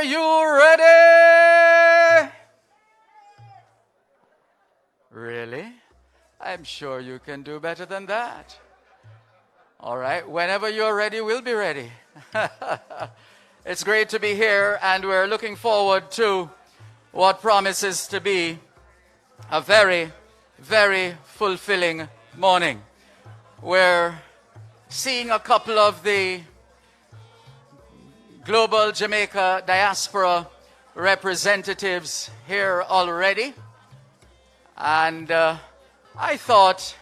Are you ready? Really? I'm sure you can do better than that. All right, whenever you're ready, we'll be ready. It's great to be here, and we're looking forward to what promises to be a very, very fulfilling morning. We're seeing a couple of the global Jamaica Diaspora representatives here already. And I thought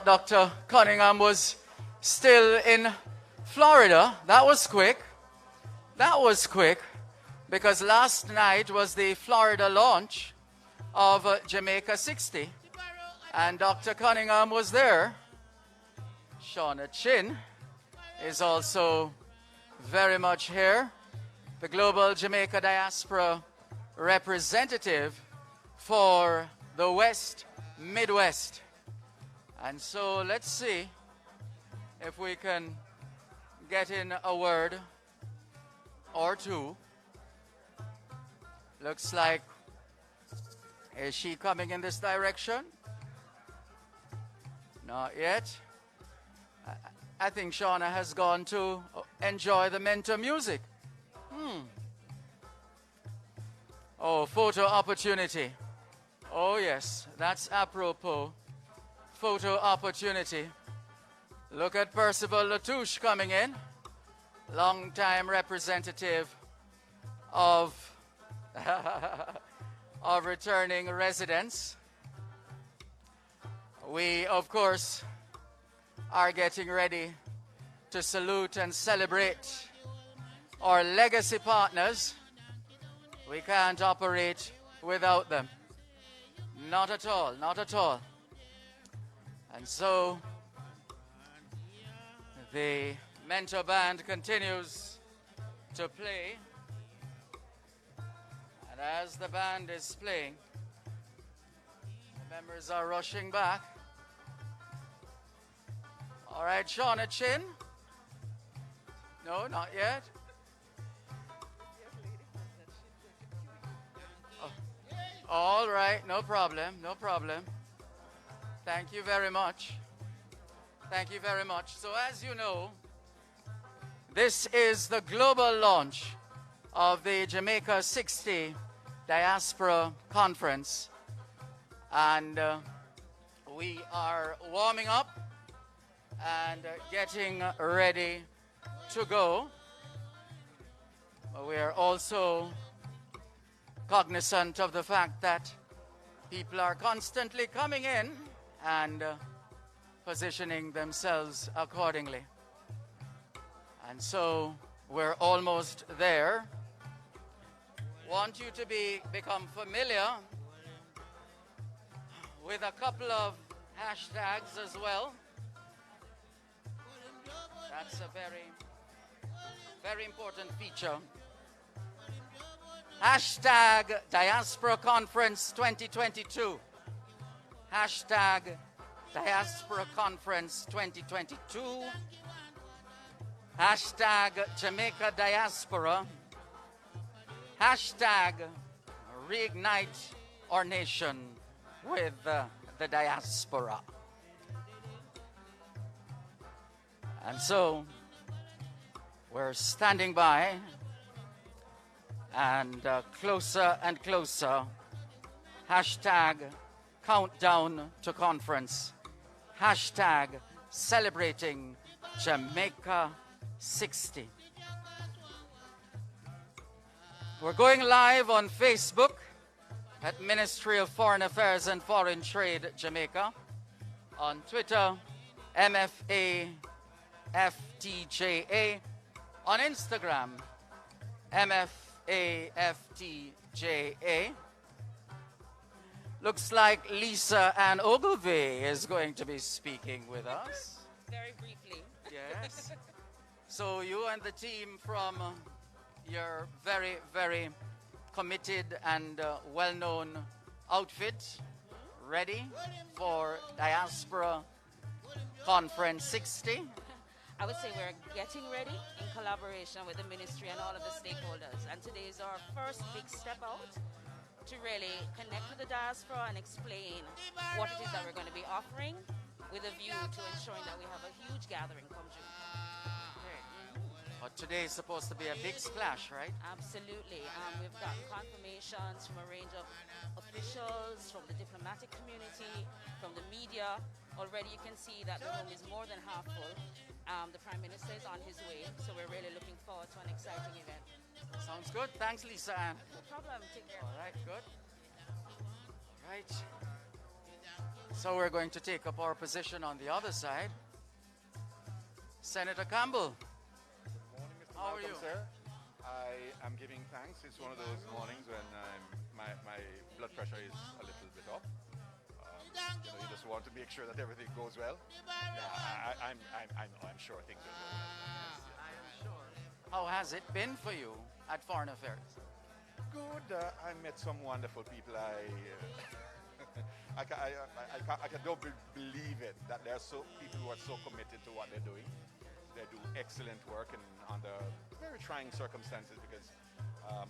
Dr. Cunningham was still in Florida. That was quick. Because last night was the Florida launch of Jamaica 60. And Dr. Cunningham was there. Shauna Chin is also very much here. The Global Jamaica Diaspora representative for the West Midwest. And so let's see if we can get in a word or two. Looks like, is she coming in this direction? Not yet. I think Shauna has gone to enjoy the mentor music. Oh, photo opportunity. Oh yes, that's apropos. Photo opportunity. Look at Percival Latouche coming in. Long-time representative of of returning residents. We, of course, are getting ready to salute and celebrate our legacy partners. We can't operate without them. Not at all, not at all. And so the mentor band continues to play. And as the band is playing, the members are rushing back. All right, Shauna Chin. No, not yet. Oh. All right, no problem, no problem. Thank you very much. Thank you very much. So as you know, this is the global launch of the Jamaica 60 Diaspora Conference. And we are warming up and getting ready to go. We are also cognizant of the fact that people are constantly coming in and positioning themselves accordingly. And so we're almost there. Want you to become familiar with a couple of hashtags as well. That's a very, very important feature. Hashtag Diaspora Conference 2022. Hashtag Diaspora Conference 2022. Hashtag Jamaica Diaspora. Hashtag Reignite Our Nation with the diaspora. And so we're standing by and closer and closer. Hashtag Countdown to Conference. Hashtag Celebrating Jamaica 60. We're going live on Facebook at Ministry of Foreign Affairs and Foreign Trade Jamaica. On Twitter, MFA FTJA. On Instagram, MFAFTJA. Looks like Lisa Ann Ogilvie is going to be speaking with us. Very briefly. Yes. So you and the team from your very, very committed and well-known outfit, ready for Diaspora Conference 60? I would say we're getting ready in collaboration with the ministry and all of the stakeholders. And is our first big step out to really connect with the diaspora and explain what it is that we're going to be offering, with a view to ensuring that we have a huge gathering come June. But today is supposed to be a big splash, right? Absolutely. We've got confirmations from a range of officials, from the diplomatic community, from the media. Already you can see that the room is more than half full. The Prime Minister is on his way, so we're really looking forward to an exciting event. Sounds good. Thanks, Lisa Ann. No problem. Take care. All right, good. All right. So we're going to take up our position on the other side. Senator Campbell. How are you, sir? I am giving thanks. It's one of those mornings when my blood pressure is a little bit up. You just want to make sure that everything goes well. I'm sure things will go well. I am sure. How has it been for you at Foreign Affairs? Good. I met some wonderful people. I don't believe it that there are so people who are so committed to what they're doing. They do excellent work and under very trying circumstances because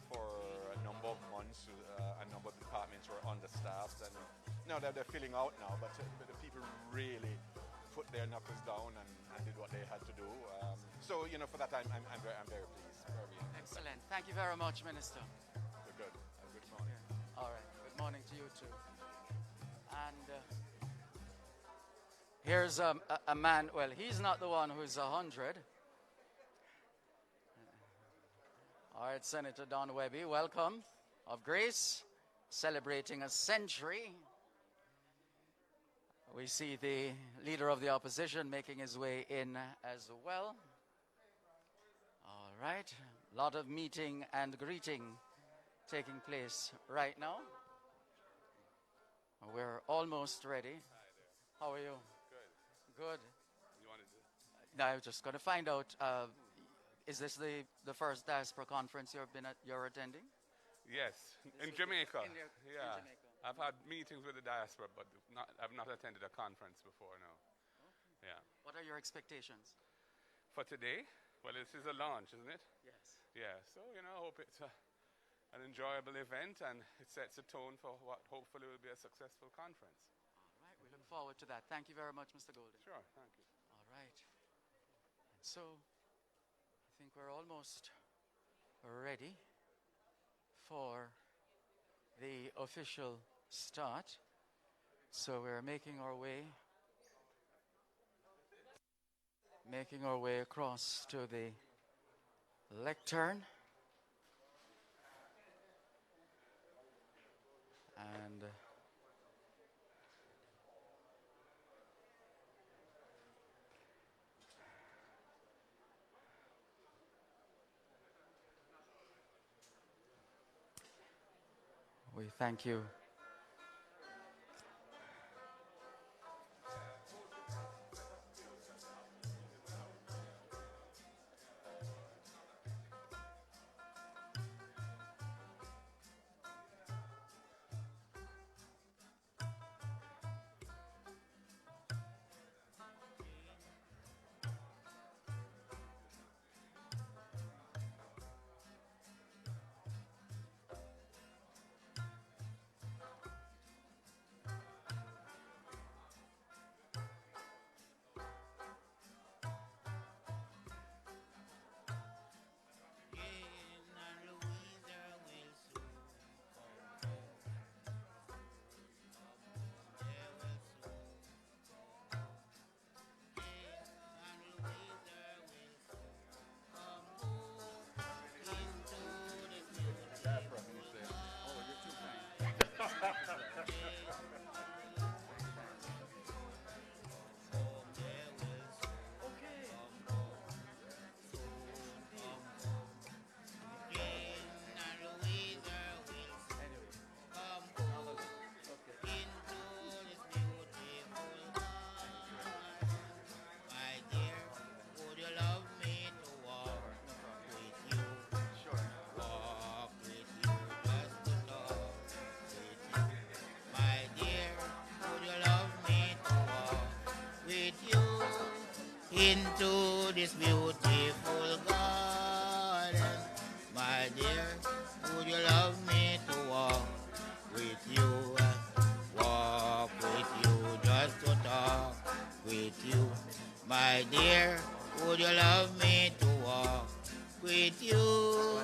for a number of months, a number of departments were understaffed, and now they're filling out now. But the people really put their knuckles down and did what they had to do. So for that I'm very pleased. Excellent. Thank you very much, Minister. You're good. Good morning. Yeah. All right. Good morning to you too. And here's a man. Well, he's not the one who's 100. All right, Senator Don Webby, welcome. Of Grace, celebrating a century. We see the Leader of the Opposition making his way in as well. All right, a lot of meeting and greeting taking place right now. We're almost ready. How are you? Good. Good. You wanted to? Now, I'm just going to find out, is this the first diaspora conference you're attending? Yes, in Jamaica. In Yeah. Jamaica. I've had meetings with the diaspora, but I've not attended a conference before, no. Okay. Yeah. What are your expectations? For today? Well, this is a launch, isn't it? Yes. Yeah, so, I hope it's an enjoyable event and it sets a tone for what hopefully will be a successful conference. All right, we look forward to that. Thank you very much, Mr. Golden. Sure, thank you. All right. And so, I think we're almost ready for the official start. So we're making our way across to the lectern. And we thank you. would you love me to walk with you? Walk with you, just to talk with you. My dear, would you love me to walk with you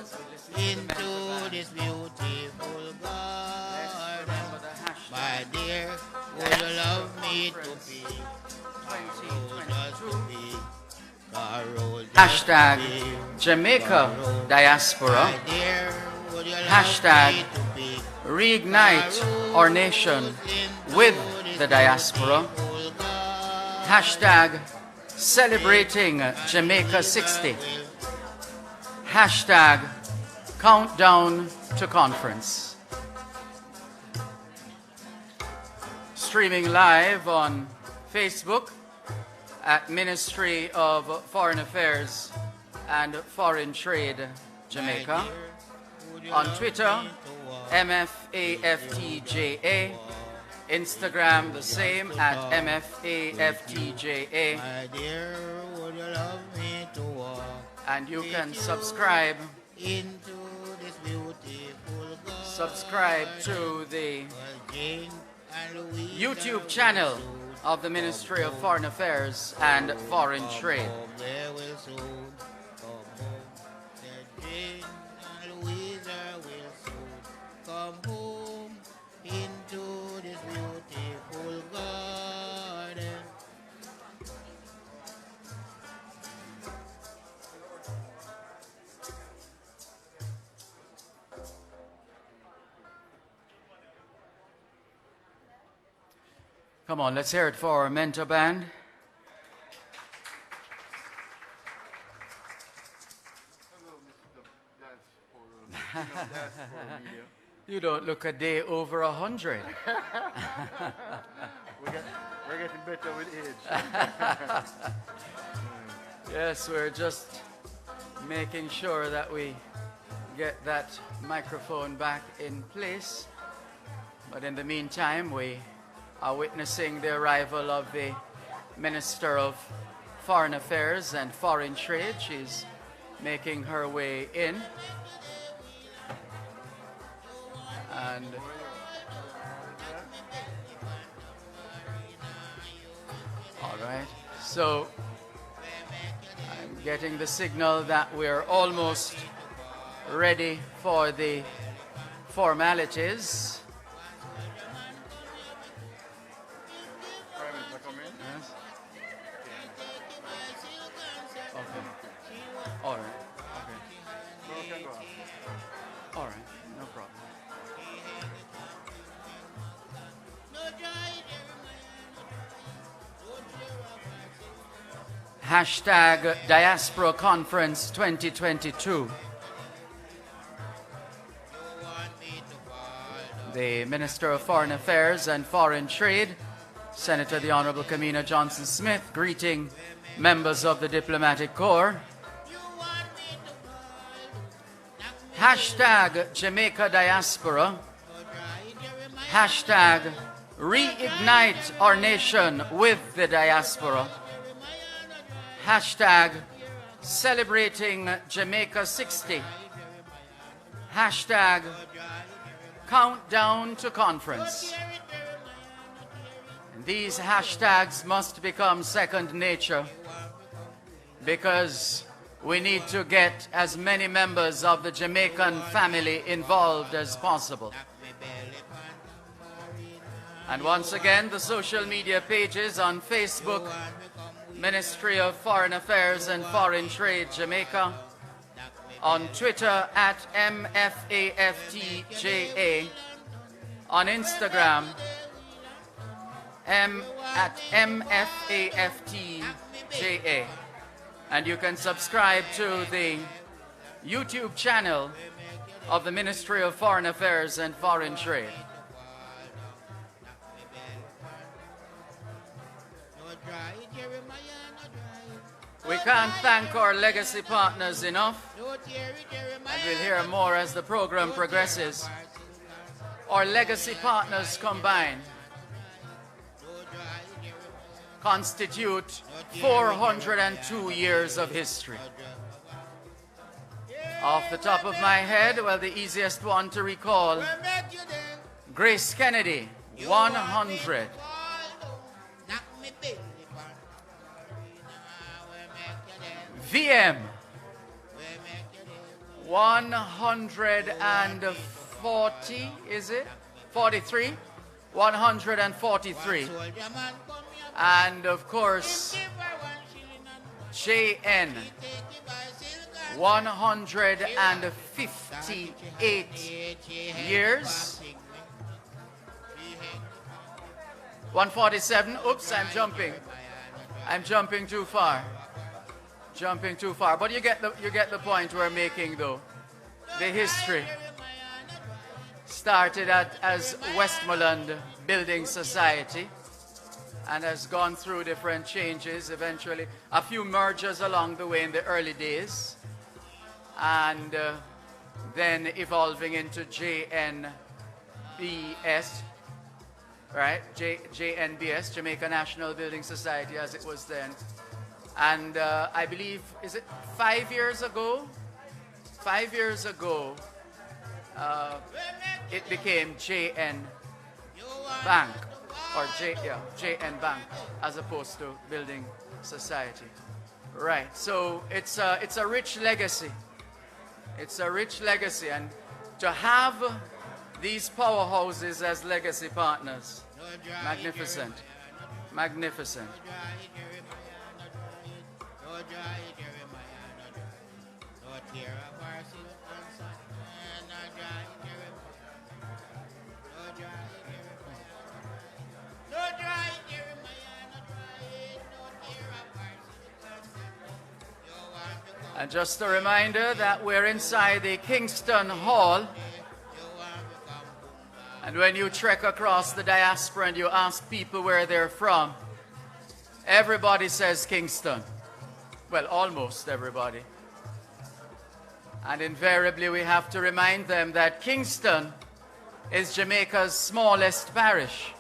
into this beautiful garden? My dear, would you love me to be just to be Carol, Hashtag Jamaica Diaspora. my dear, would you love Hashtag me to be Reignite our nation with the diaspora. Hashtag Celebrating Jamaica 60. Hashtag Countdown to Conference. Streaming live on Facebook at Ministry of Foreign Affairs and Foreign Trade Jamaica. On Twitter, MFAFTJA. Instagram the same at MFAFTJA. My dear, would you love me to walk And you can subscribe into this beautiful garden? subscribe to the Jane and Louise YouTube channel of the Ministry of Foreign Affairs and Foreign Trade. They will soon come home. That Jane and Louisa will soon come home into this beautiful garden. Come on, let's hear it for our mentor band. You don't look a day over 100. We're getting better with age. Yes, we're just making sure that we get that microphone back in place. But in the meantime, we are witnessing the arrival of the Minister of Foreign Affairs and Foreign Trade. She's making her way in. And all right, so I'm getting the signal that we're almost ready for the formalities. Yes. Okay. All right. Okay. All right. No problem. Hashtag Diaspora Conference 2022. The Minister of Foreign Affairs and Foreign Trade, Senator the Honorable Kamina Johnson-Smith, greeting members of the Diplomatic Corps. Hashtag Jamaica Diaspora. Hashtag Reignite our nation with the diaspora. Hashtag Celebrating Jamaica 60. Hashtag Countdown to Conference. And these hashtags must become second nature because we need to get as many members of the Jamaican family involved as possible. And once again, the social media pages on Facebook, Ministry of Foreign Affairs and Foreign Trade Jamaica, on Twitter at MFAFTJA, on Instagram at MFAFTJA, and you can subscribe to the YouTube channel of the Ministry of Foreign Affairs and Foreign Trade. We can't thank our legacy partners enough, and we'll hear more as the program progresses. Our legacy partners combined constitute 402 years of history. Off the top of my head, well, the easiest one to recall, Grace Kennedy, 100. VM, 140, is it? 43? 143. And of course, JN, 158 years. 147, oops, I'm jumping too far. But you get the point we're making though. The history started as Westmoreland Building Society and has gone through different changes, eventually a few mergers along the way in the early days, and then evolving into JNBS, right? JNBS, Jamaica National Building Society, as it was then. And I believe, is it 5 years ago? 5 years ago, it became JN Bank, or JN Bank, as opposed to Building Society. Right, so it's a rich legacy. It's a rich legacy, and to have these powerhouses as legacy partners, magnificent, magnificent. And just a reminder that we're inside the Kingston Hall. And when you trek across the diaspora and you ask people where they're from, everybody says Kingston. Well, almost everybody. And invariably we have to remind them that Kingston is Jamaica's smallest parish.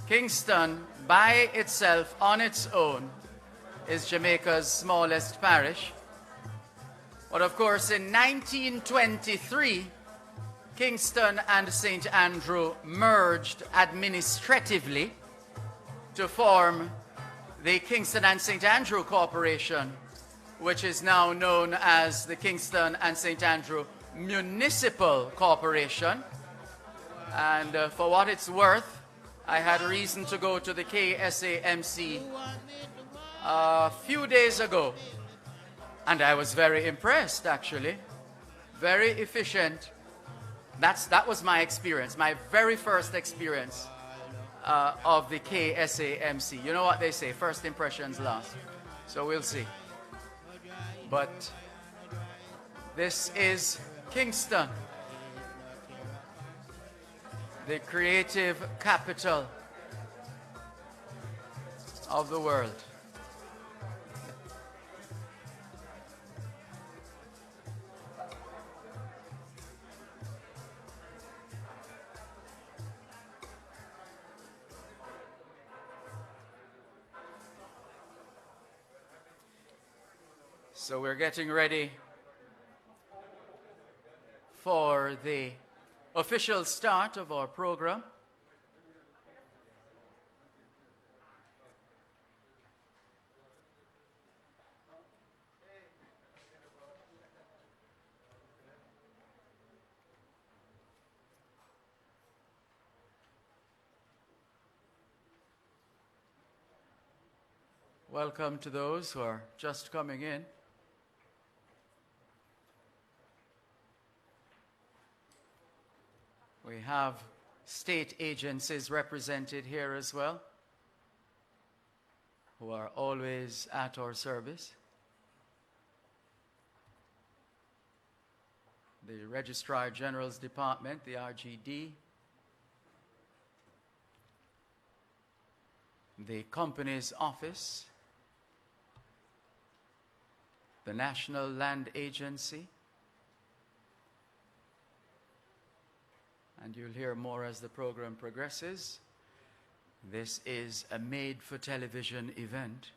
Kingston, by itself, on its own, is Jamaica's smallest parish. But of course, in 1923, Kingston and St. Andrew merged administratively to form the Kingston and St. Andrew Corporation, which is now known as the Kingston and St. Andrew Municipal Corporation. And for what it's worth, I had reason to go to the KSAMC a few days ago, and I was very impressed, actually. Very efficient. That was my experience, my very first experience of the KSAMC. You know what they say, first impressions last. So we'll see. But this is Kingston, the creative capital of the world. So we're getting ready for the official start of our program. Welcome to those who are just coming in. We have state agencies represented here as well, who are always at our service. The Registrar General's Department, the RGD, the Company's Office, the National Land Agency, and you'll hear more as the program progresses. This is a made-for-television event.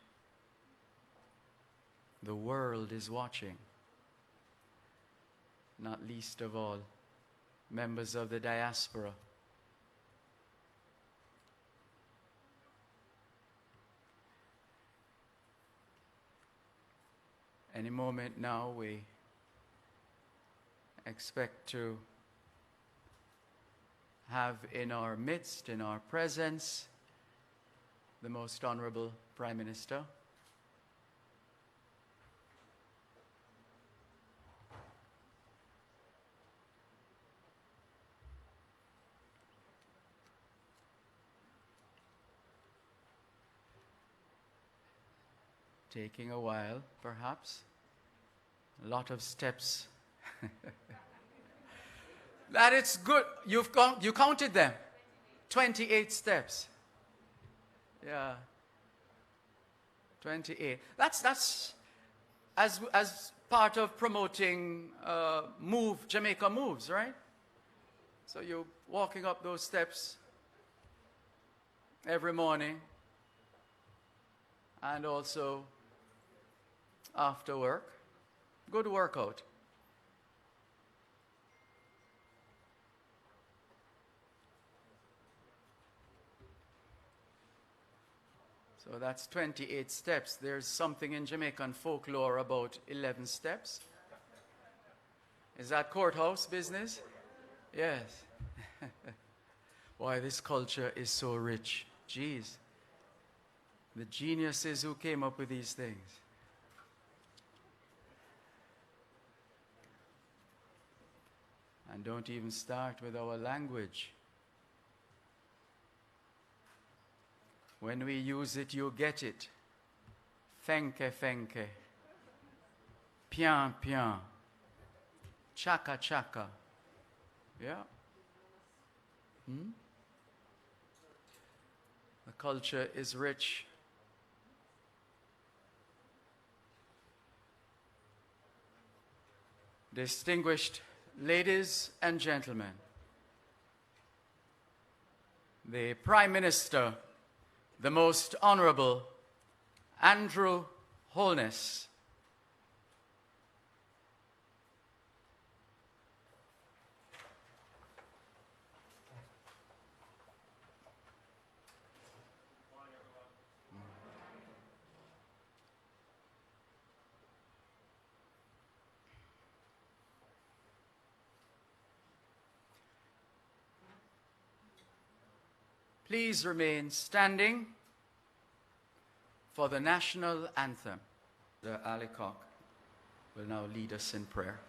The world is watching. not least of all, members of the diaspora. Any moment now, we expect to have in our midst, in our presence, the Most Honorable Prime Minister. Taking a while, perhaps. A lot of steps. That it's good. You counted them. 28 steps. Yeah. 28. That's as part of promoting Jamaica Moves, right? So you're walking up those steps every morning and also after work. Good workout. So that's 28 steps. There's something in Jamaican folklore about 11 steps. Is that courthouse business? Yes. Why, this culture is so rich. Jeez. The geniuses who came up with these things. And don't even start with our language. When we use it, you get it. Fenke, fenke. Pian, pian. Chaka, chaka. Yeah. The culture is rich. Distinguished ladies and gentlemen, the Prime Minister, the Most Honorable Andrew Holness. Please remain standing for the National Anthem. The Alicock will now lead us in prayer.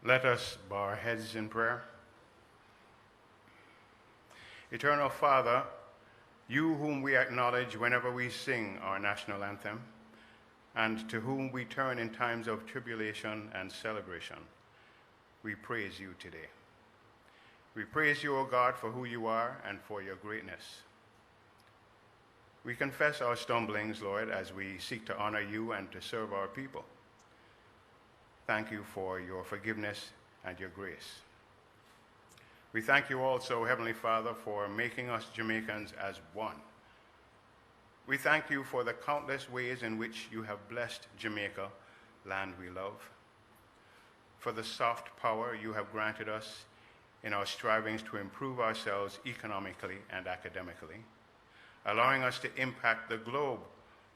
Let us bow our heads in prayer. Eternal Father, you whom we acknowledge whenever we sing our national anthem, and to whom we turn in times of tribulation and celebration, we praise you today. We praise you, O God, for who you are and for your greatness. We confess our stumblings, Lord, as we seek to honor you and to serve our people. Thank you for your forgiveness and your grace. We thank you also, Heavenly Father, for making us Jamaicans as one. We thank you for the countless ways in which you have blessed Jamaica, land we love, for the soft power you have granted us in our strivings to improve ourselves economically and academically, allowing us to impact the globe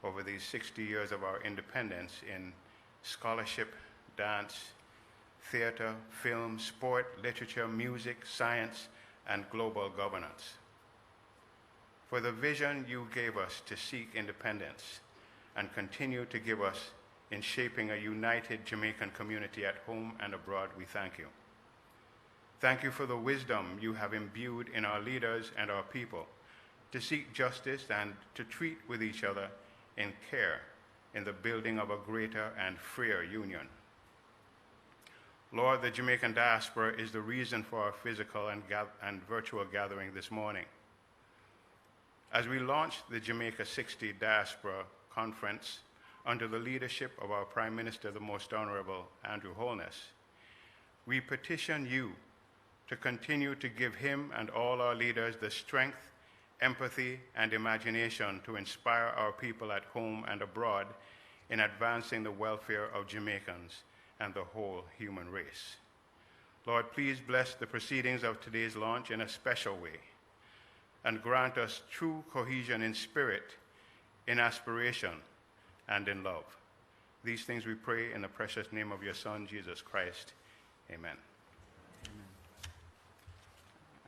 over these 60 years of our independence in scholarship, dance, theater, film, sport, literature, music, science, and global governance. For the vision you gave us to seek independence and continue to give us in shaping a united Jamaican community at home and abroad, we thank you. Thank you for the wisdom you have imbued in our leaders and our people to seek justice and to treat with each other in care in the building of a greater and freer union. Lord, the Jamaican diaspora is the reason for our physical and virtual gathering this morning. As we launch the Jamaica 60 Diaspora Conference under the leadership of our Prime Minister, the Most Honorable Andrew Holness, we petition you to continue to give him and all our leaders the strength, empathy, and imagination to inspire our people at home and abroad in advancing the welfare of Jamaicans and the whole human race. Lord, please bless the proceedings of today's launch in a special way and grant us true cohesion in spirit, in aspiration, and in love. These things we pray in the precious name of your Son, Jesus Christ. Amen.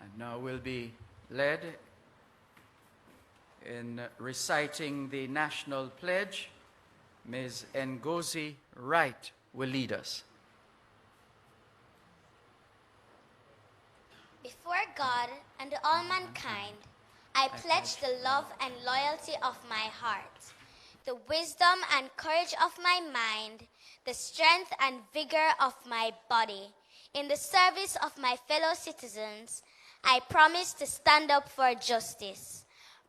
And now we'll be led in reciting the national pledge. Ms. Ngozi Wright will lead us. Before God and all mankind, I pledge the love and loyalty of my heart, the wisdom and courage of my mind, the strength and vigor of my body. In the service of my fellow citizens, I promise to stand up for justice,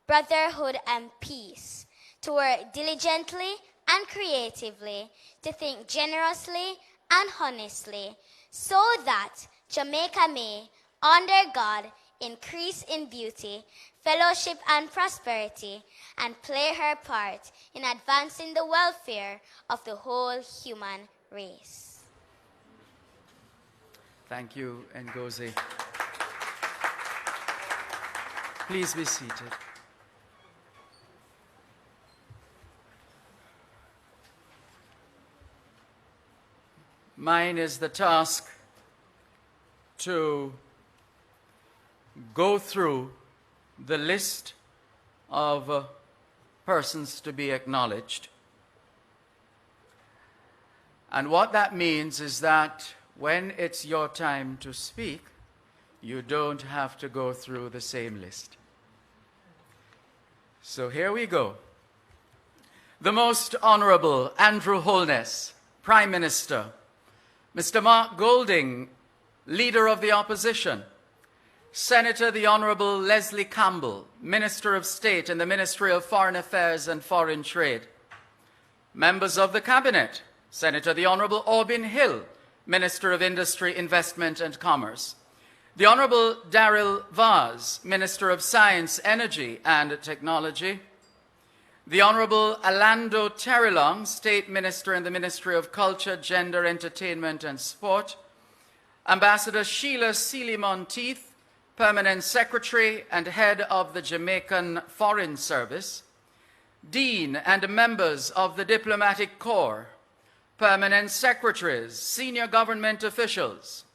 brotherhood, and peace, to work diligently and creatively, to think generously and honestly, so that Jamaica may, under God, increase in beauty, fellowship, and prosperity, and play her part in advancing the welfare of the whole human race. Thank you, Ngozi. Please be seated. Mine is the task to go through the list of persons to be acknowledged. And what that means is that when it's your time to speak, you don't have to go through the same list. So here we go. The Most Honorable Andrew Holness, Prime Minister. Mr. Mark Golding, Leader of the Opposition. Senator the Honorable Leslie Campbell, Minister of State in the Ministry of Foreign Affairs and Foreign Trade. Members of the Cabinet, Senator the Honorable Orbin Hill, Minister of Industry, Investment and Commerce. The Honorable Daryl Vaz, Minister of Science, Energy and Technology. The Honorable Alando Terilong, State Minister in the Ministry of Culture, Gender, Entertainment and Sport. Ambassador Sheila Sealy-Monteith, Permanent Secretary and Head of the Jamaican Foreign Service. Dean and members of the Diplomatic Corps, Permanent Secretaries, Senior Government Officials.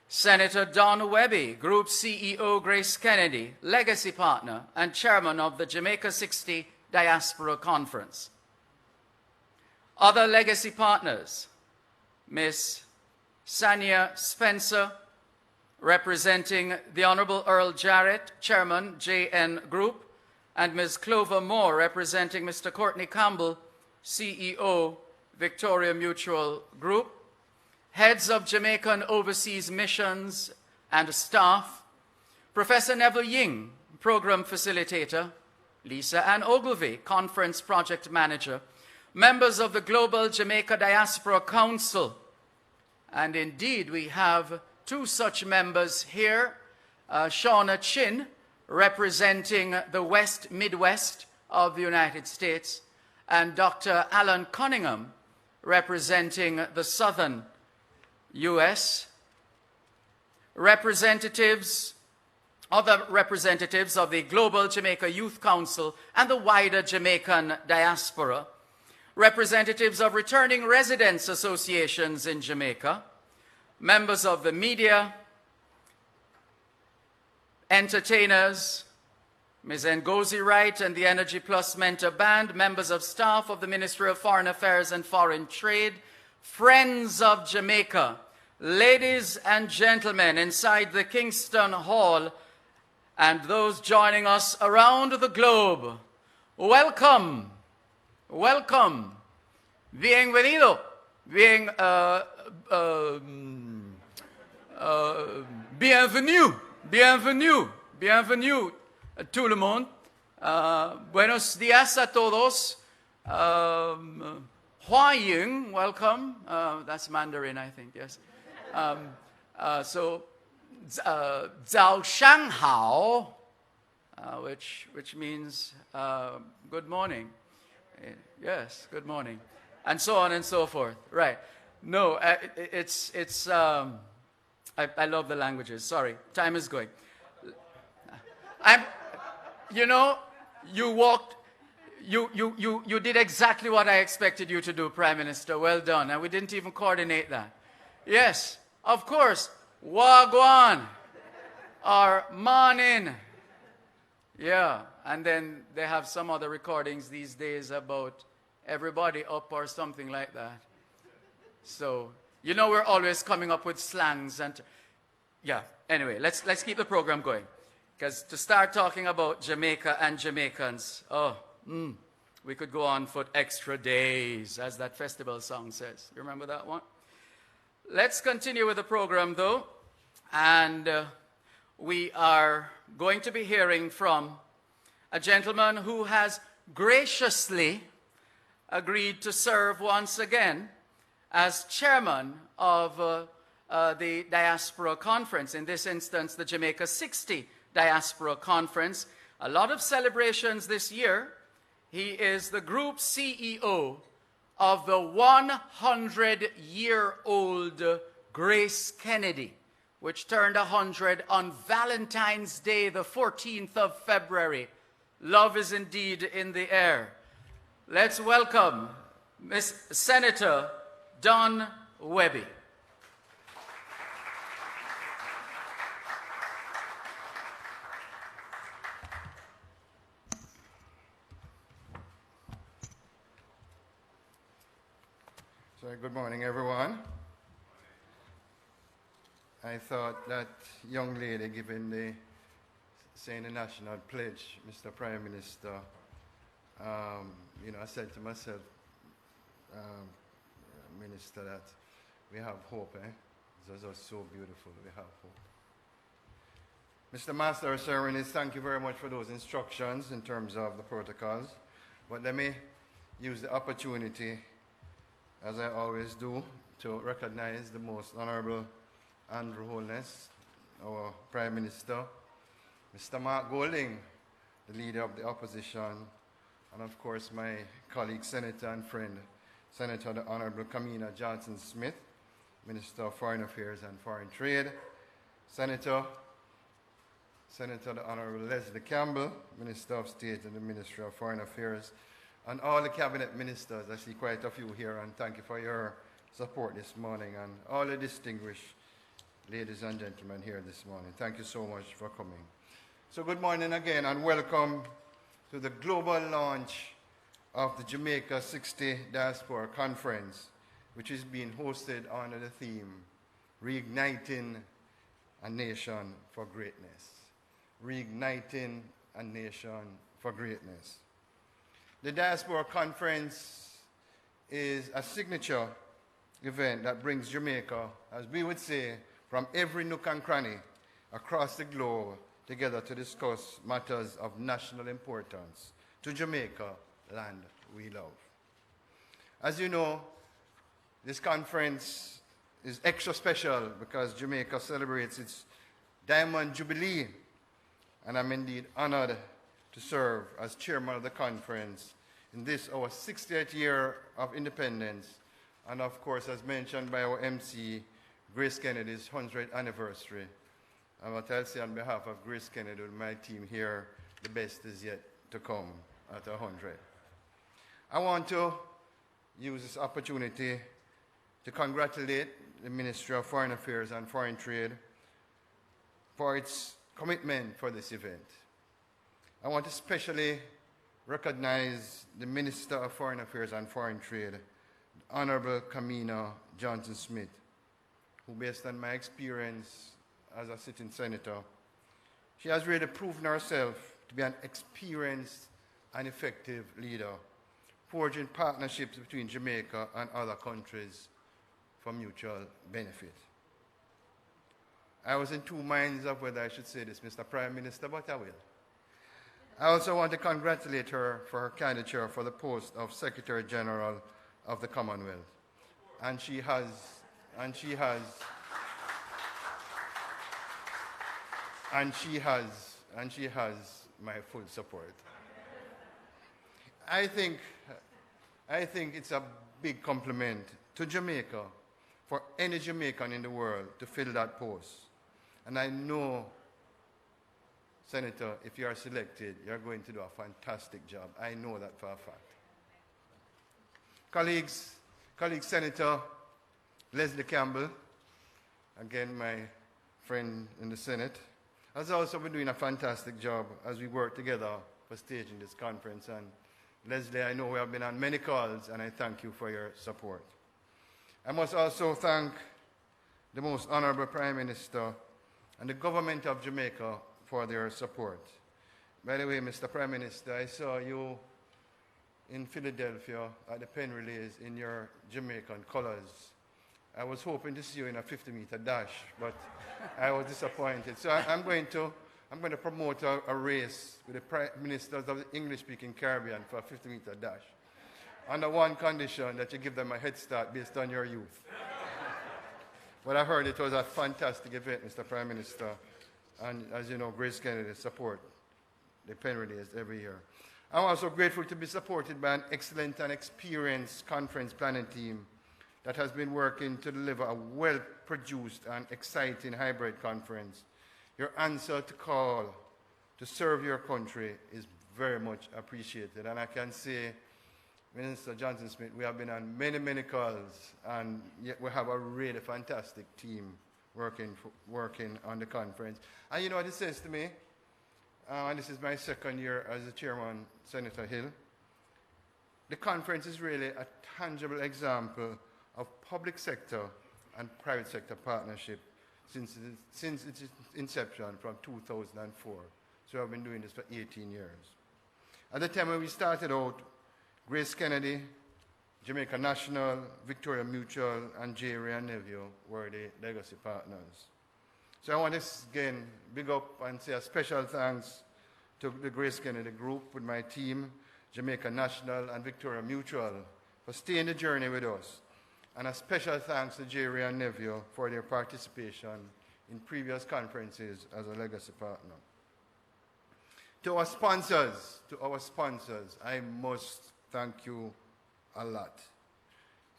Senator Don Webby, Group CEO Grace Kennedy, Legacy Partner and Chairman of the Jamaica 60 Diaspora Conference. Other legacy partners, Ms. Sanya Spencer, representing the Honorable Earl Jarrett, Chairman, JN Group, and Ms. Clover Moore, representing Mr. Courtney Campbell, CEO, Victoria Mutual Group. Heads of Jamaican Overseas Missions and staff, Professor Neville Ying, Program Facilitator, Lisa Ann Ogilvie, Conference Project Manager, members of the Global Jamaica Diaspora Council, and indeed we have two such members here, Shauna Chin, representing the West Midwest of the United States, and Dr. Alan Cunningham, representing the Southern U.S. Other representatives of the Global Jamaica Youth Council and the wider Jamaican diaspora, representatives of returning residents associations in Jamaica, members of the media, entertainers, Ms. Ngozi Wright and the Energy Plus Mentor Band, members of staff of the Ministry of Foreign Affairs and Foreign Trade, friends of Jamaica, ladies and gentlemen inside the Kingston Hall, and those joining us around the globe, welcome, welcome, bienvenido, bienvenue, bienvenue, bienvenue, tout le monde. Buenos días a todos. Huaying, welcome. That's Mandarin, I think, yes. Zhao Shanghao, which means good morning. Yes, good morning. and so on and so forth. Right. No, I love the languages. Sorry, time is going. You walked, you did exactly what I expected you to do, Prime Minister. Well done. And we didn't even coordinate that. Yes, of course. Wagwan or Manin. Yeah, and then they have some other recordings these days about everybody up or something like that. So, we're always coming up with slangs and yeah. Anyway, let's keep the program going. Because to start talking about Jamaica and Jamaicans, we could go on for extra days, as that festival song says. You remember that one? Let's continue with the program, though. And we are going to be hearing from a gentleman who has graciously agreed to serve once again as chairman of the Diaspora Conference, in this instance, the Jamaica 60 Diaspora Conference. A lot of celebrations this year. He is the group CEO of the 100-year-old Grace Kennedy, which turned 100 on Valentine's Day, the 14th of February. Love is indeed in the air. Let's welcome Miss Senator Don Webby. So, good morning, everyone. I thought that young lady saying the national pledge, Mr. Prime Minister, I said to myself, Minister, that we have hope, Those are so beautiful, we have hope. Mr. Master of Ceremonies, thank you very much for those instructions in terms of the protocols. But let me use the opportunity, as I always do, to recognize the most Honorable Andrew Holness, our Prime Minister, Mr. Mark Golding, the Leader of the Opposition, and of course my colleague, Senator and friend, Senator the Honorable Kamina Johnson-Smith, Minister of Foreign Affairs and Foreign Trade, Senator the Honorable Leslie Campbell, Minister of State in the Ministry of Foreign Affairs, and all the cabinet ministers. I see quite a few here, and thank you for your support this morning, and all the distinguished ladies and gentlemen here this morning. Thank you so much for coming. So good morning again, and welcome to the global launch of the Jamaica 60 Diaspora Conference, which is being hosted under the theme, Reigniting a Nation for Greatness. Reigniting a Nation for Greatness. The Diaspora Conference is a signature event that brings Jamaica, as we would say, from every nook and cranny across the globe together to discuss matters of national importance to Jamaica, land we love. As you know, this conference is extra special because Jamaica celebrates its Diamond Jubilee, and I'm indeed honored to serve as chairman of the conference in this, our 60th year of independence, and of course, as mentioned by our MC, Grace Kennedy's 100th anniversary. And what I'll say on behalf of Grace Kennedy and my team here, the best is yet to come at 100. I want to use this opportunity to congratulate the Ministry of Foreign Affairs and Foreign Trade for its commitment for this event. I want to especially recognize the Minister of Foreign Affairs and Foreign Trade, Honorable Kamina Johnson-Smith, who, based on my experience as a sitting senator, she has really proven herself to be an experienced and effective leader, forging partnerships between Jamaica and other countries for mutual benefit. I was in two minds of whether I should say this, Mr. Prime Minister, but I will. I also want to congratulate her for her candidature for the post of Secretary General of the Commonwealth. And she has my full support. I think it's a big compliment to Jamaica for any Jamaican in the world to fill that post. And I know, Senator, if you are selected, you're going to do a fantastic job. I know that for a fact. Colleagues, Senator Leslie Campbell, again my friend in the Senate, has also been doing a fantastic job as we work together for staging this conference. And Leslie, I know we have been on many calls, and I thank you for your support. I must also thank the Most Honorable Prime Minister and the government of Jamaica for their support. By the way, Mr. Prime Minister, I saw you in Philadelphia at the pen relays in your Jamaican colors. I was hoping to see you in a 50-meter dash, but I was disappointed. So I'm going to promote a race with the Prime Ministers of the English-speaking Caribbean for a 50-meter dash, under one condition, that you give them a head start based on your youth. But I heard it was a fantastic event, Mr. Prime Minister. And as you know, Grace Kennedy support the pen relays every year. I'm also grateful to be supported by an excellent and experienced conference planning team that has been working to deliver a well-produced and exciting hybrid conference. Your answer to call to serve your country is very much appreciated. And I can say, Minister Johnson Smith, we have been on many, many calls, and yet we have a really fantastic team working on the conference. And you know what it says to me? And this is my second year as the chairman, Senator Hill. The conference is really a tangible example of public sector and private sector partnership since its inception from 2004. So I've been doing this for 18 years. At the time when we started out, Grace Kennedy, Jamaica National, Victoria Mutual, and Jerry and Neville were the legacy partners. So I want to again big up and say a special thanks to the Grace Kennedy Group with my team, Jamaica National and Victoria Mutual, for staying the journey with us. And a special thanks to Jerry and Neville for their participation in previous conferences as a legacy partner. To our sponsors, I must thank you a lot.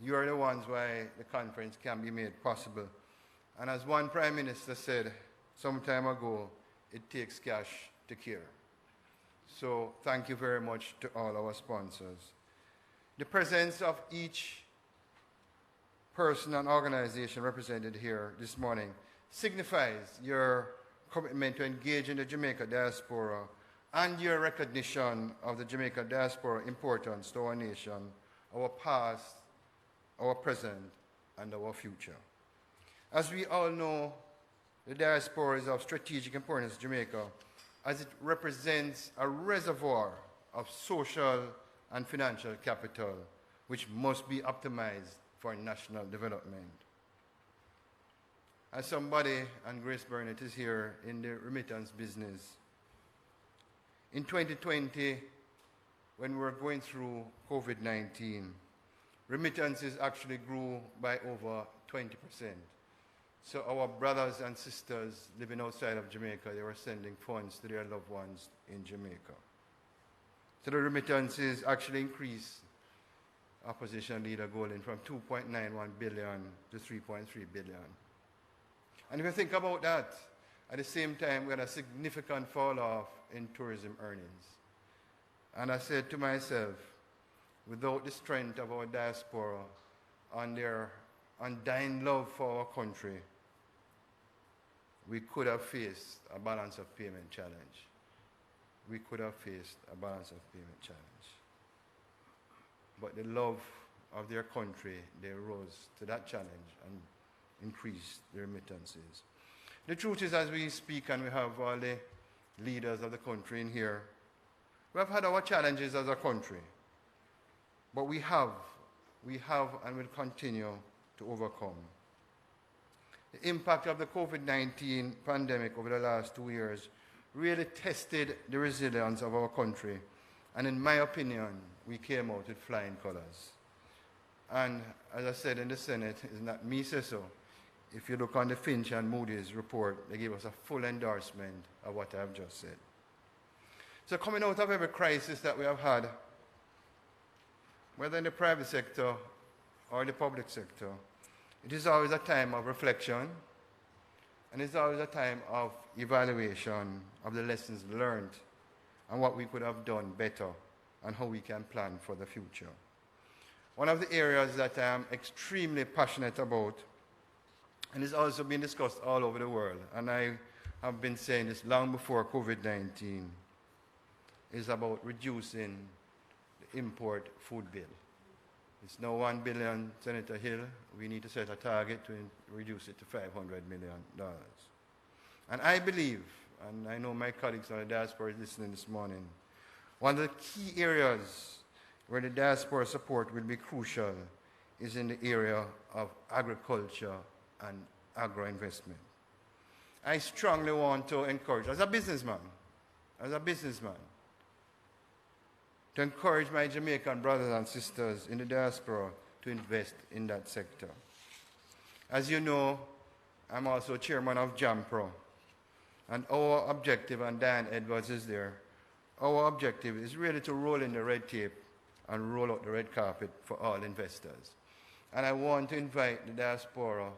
You are the ones why the conference can be made possible. And as one Prime Minister said some time ago, it takes cash to care. So thank you very much to all our sponsors. The presence of each person and organization represented here this morning signifies your commitment to engage in the Jamaica Diaspora and your recognition of the Jamaica Diaspora importance to our nation, our past, our present, and our future. As we all know, the diaspora is of strategic importance to Jamaica as it represents a reservoir of social and financial capital which must be optimized for national development. As somebody, and Grace Burnett is here, in the remittance business, in 2020, when we were going through COVID-19, remittances actually grew by over 20%. So our brothers and sisters living outside of Jamaica, they were sending funds to their loved ones in Jamaica. So the remittances actually increased, opposition leader Golden, from 2.91 billion to 3.3 billion. And if you think about that, at the same time, we had a significant fall off in tourism earnings. And I said to myself, without the strength of our diaspora and their undying love for our country, we could have faced a balance of payment challenge. We could have faced a balance of payment challenge. But the love of their country, they rose to that challenge and increased the remittances. The truth is, as we speak and we have all the leaders of the country in here, we have had our challenges as a country, but we have and will continue to overcome. The impact of the COVID-19 pandemic over the last 2 years really tested the resilience of our country, and in my opinion, we came out with flying colors. And as I said in the Senate, it's not me say so. If you look on the Finch and Moody's report, they gave us a full endorsement of what I've just said. So coming out of every crisis that we have had, whether in the private sector or the public sector, it is always a time of reflection, and it's always a time of evaluation of the lessons learned and what we could have done better and how we can plan for the future. One of the areas that I am extremely passionate about, and it's also been discussed all over the world, and I have been saying this long before COVID-19, is about reducing the import food bill. It's now $1 billion, Senator Hill. We need to set a target to reduce it to $500 million. And I believe, and I know my colleagues on the diaspora are listening this morning, one of the key areas where the diaspora support will be crucial is in the area of agriculture and agro-investment. I strongly want to encourage, as a businessman, to encourage my Jamaican brothers and sisters in the diaspora to invest in that sector. As you know, I'm also chairman of JAMPRO, and our objective, and Dan Edwards is there, our objective is really to roll in the red tape and roll out the red carpet for all investors. And I want to invite the diaspora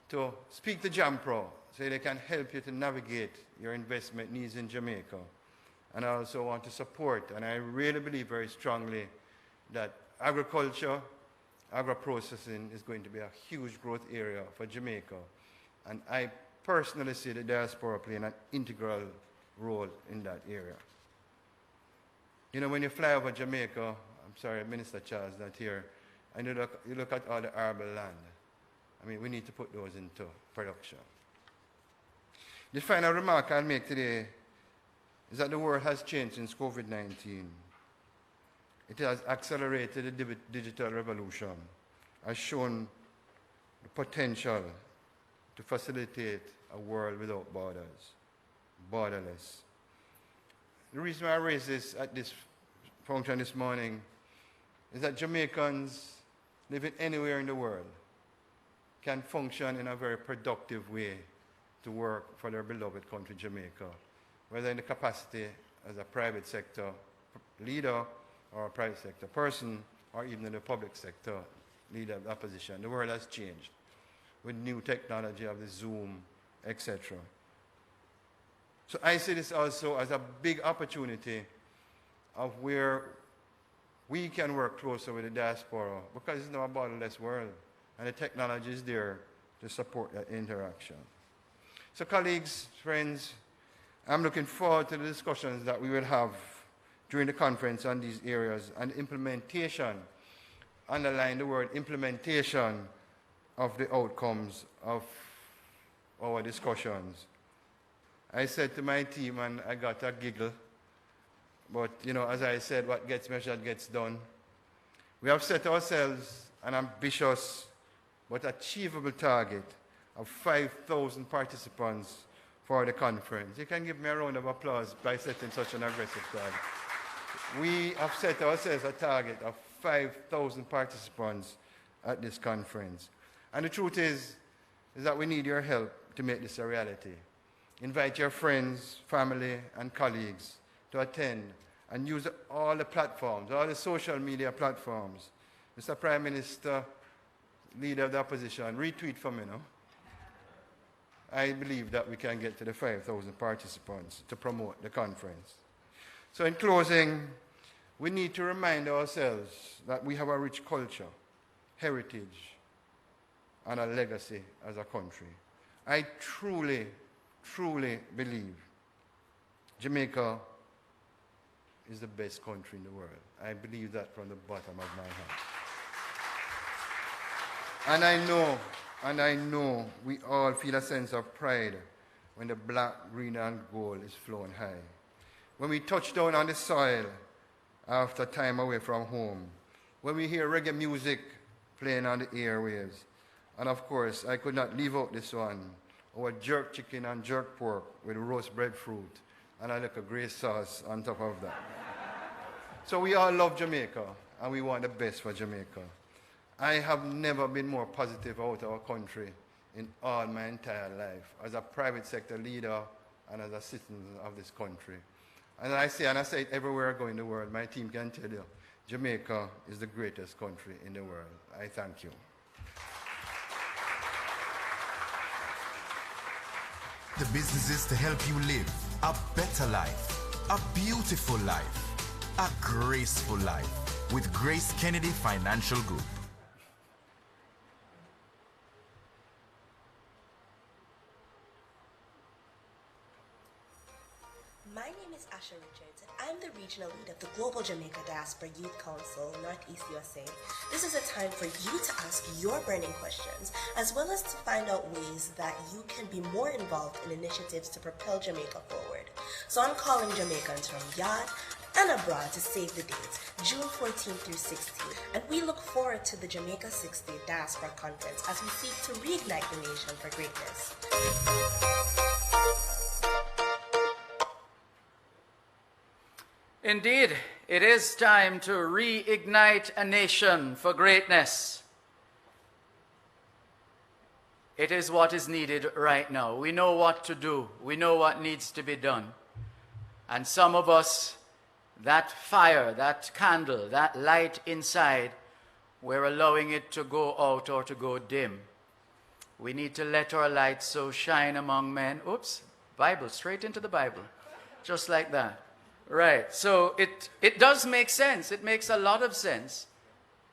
to speak to JAMPRO so they can help you to navigate your investment needs in Jamaica. And I also want to support, and I really believe very strongly that agriculture, agro-processing is going to be a huge growth area for Jamaica. And I personally see the diaspora playing an integral role in that area. You know, when you fly over Jamaica, I'm sorry, Minister Charles is not here, and you look at all the arable land. I mean, we need to put those into production. The final remark I'll make today is that the world has changed since COVID-19. It has accelerated the digital revolution, has shown the potential to facilitate a world without borders, borderless. The reason why I raised this at this function this morning is that Jamaicans living anywhere in the world can function in a very productive way to work for their beloved country, Jamaica, whether in the capacity as a private sector leader or a private sector person, or even in the public sector leader of the opposition. The world has changed with new technology of the Zoom, etc. So I see this also as a big opportunity of where we can work closer with the diaspora, because it's now a borderless world, and the technology is there to support that interaction. So colleagues, friends, I'm looking forward to the discussions that we will have during the conference on these areas, and implementation, underline the word implementation, of the outcomes of our discussions. I said to my team, and I got a giggle, but you know, as I said, what gets measured gets done. We have set ourselves an ambitious but achievable target of 5,000 participants for the conference. You can give me a round of applause by setting such an aggressive target. We have set ourselves a target of 5,000 participants at this conference. And the truth is that we need your help to make this a reality. Invite your friends, family, and colleagues to attend and use all the platforms, all the social media platforms. Mr. Prime Minister, Leader of the Opposition, retweet for me, no? I believe that we can get to the 5,000 participants to promote the conference. So in closing, we need to remind ourselves that we have a rich culture, heritage, and a legacy as a country. I truly, truly believe Jamaica is the best country in the world. I believe that from the bottom of my heart. And I know we all feel a sense of pride when the black, green, and gold is flown high. When we touch down on the soil after time away from home. When we hear reggae music playing on the airwaves. And of course, I could not leave out this one. Our jerk chicken and jerk pork with roast breadfruit and a little grey sauce on top of that. So we all love Jamaica, and we want the best for Jamaica. I have never been more positive about our country in all my entire life, as a private sector leader and as a citizen of this country. And I say it everywhere I go in the world, my team can tell you, Jamaica is the greatest country in the world. I thank you. The businesses to help you live a better life, a beautiful life, a graceful life with Grace Kennedy Financial Group. My name is Asha Richards, and I'm the regional lead of the Global Jamaica Diaspora Youth Council, Northeast USA. This is a time for you to ask your burning questions, as well as to find out ways that you can be more involved in initiatives to propel Jamaica forward. So I'm calling Jamaicans from yard and abroad to save the dates, June 14th through 16th. And we look forward to the Jamaica 60th Diaspora Conference as we seek to reignite the nation for greatness. Indeed, it is time to reignite a nation for greatness. It is what is needed right now. We know what to do. We know what needs to be done. And some of us, that fire, that candle, that light inside, we're allowing it to go out or to go dim. We need to let our light so shine among men. Oops, Bible, straight into the Bible. Just like that. Right, so it does make sense. It makes a lot of sense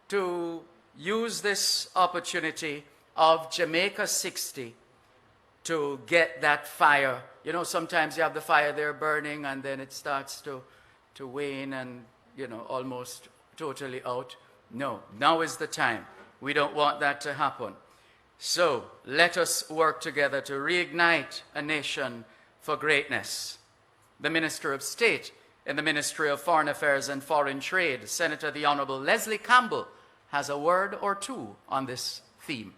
to use this opportunity of Jamaica 60 to get that fire. You know, sometimes you have the fire there burning and then it starts to wane and, you know, almost totally out. No, now is the time. We don't want that to happen. So let us work together to reignite a nation for greatness. The Minister of State in the Ministry of Foreign Affairs and Foreign Trade, Senator the Honorable Leslie Campbell, has a word or two on this theme.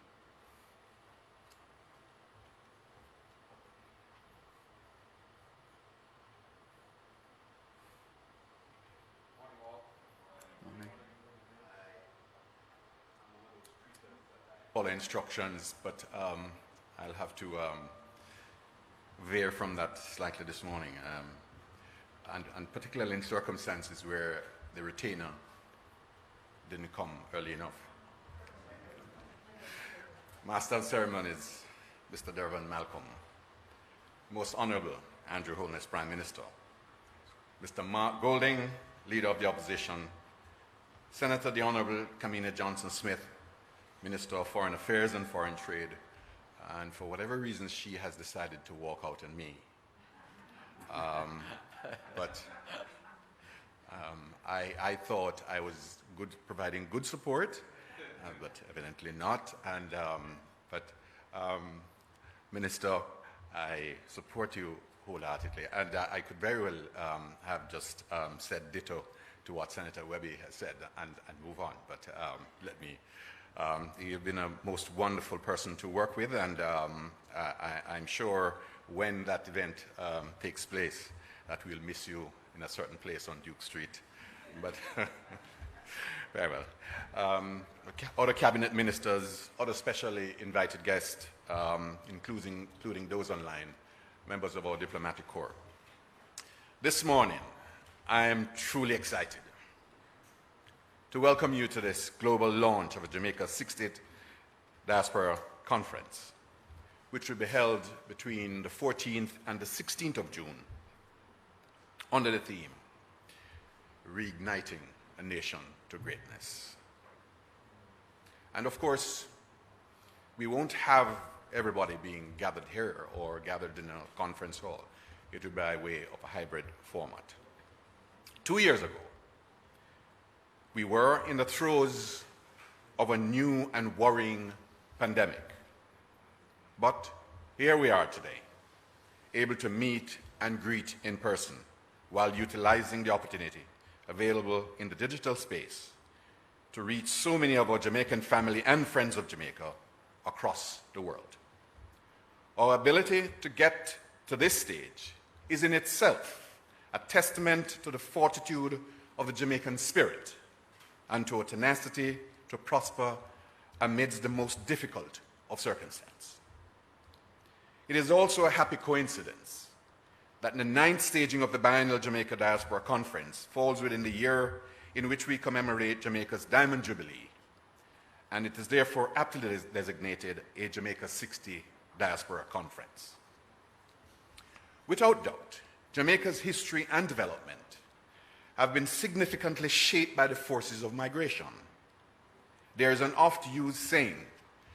Follow instructions, but I'll have to veer from that slightly this morning. And particularly in circumstances where the retainer didn't come early enough. Master of Ceremonies, Mr. Dervin Malcolm, Most Honorable Andrew Holness, Prime Minister, Mr. Mark Golding, Leader of the Opposition, Senator the Honorable Kamina Johnson-Smith, Minister of Foreign Affairs and Foreign Trade, and for whatever reason she has decided to walk out on me. But I thought I was providing good support, but evidently not. And Minister, I support you wholeheartedly, and I could very well have just said ditto to what Senator Webby has said and move on. But let me. You've been a most wonderful person to work with, and I'm sure when that event takes place, that we'll miss you in a certain place on Duke Street. But very well. Other cabinet ministers, other specially invited guests, including those online, members of our diplomatic corps. This morning, I am truly excited to welcome you to this global launch of a Jamaica 60th Diaspora Conference, which will be held between the 14th and the 16th of June under the theme, Reigniting a Nation to Greatness. And of course, we won't have everybody being gathered here or gathered in a conference hall. It will be by way of a hybrid format. 2 years ago, we were in the throes of a new and worrying pandemic. But here we are today, able to meet and greet in person while utilizing the opportunity available in the digital space to reach so many of our Jamaican family and friends of Jamaica across the world. Our ability to get to this stage is in itself a testament to the fortitude of the Jamaican spirit and to our tenacity to prosper amidst the most difficult of circumstances. It is also a happy coincidence that the 9th staging of the biennial Jamaica Diaspora Conference falls within the year in which we commemorate Jamaica's Diamond Jubilee, and it is therefore aptly designated a Jamaica 60 Diaspora Conference. Without doubt, Jamaica's history and development have been significantly shaped by the forces of migration. There is an oft-used saying,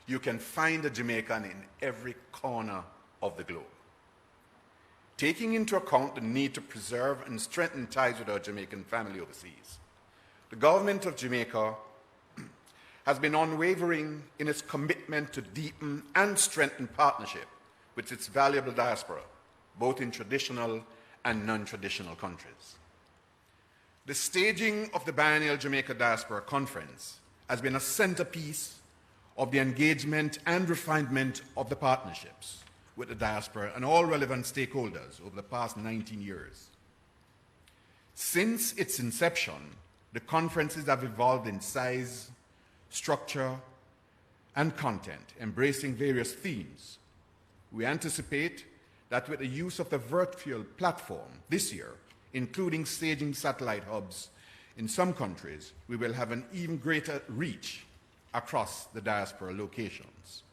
you can find a Jamaican in every corner of the globe. Taking into account the need to preserve and strengthen ties with our Jamaican family overseas, the government of Jamaica has been unwavering in its commitment to deepen and strengthen partnership with its valuable diaspora, both in traditional and non-traditional countries. The staging of the biennial Jamaica Diaspora Conference has been a centerpiece of the engagement and refinement of the partnerships with the diaspora and all relevant stakeholders over the past 19 years. Since its inception, the conferences have evolved in size, structure, and content, embracing various themes. We anticipate that with the use of the virtual platform this year, including staging satellite hubs in some countries, we will have an even greater reach across the diaspora locations.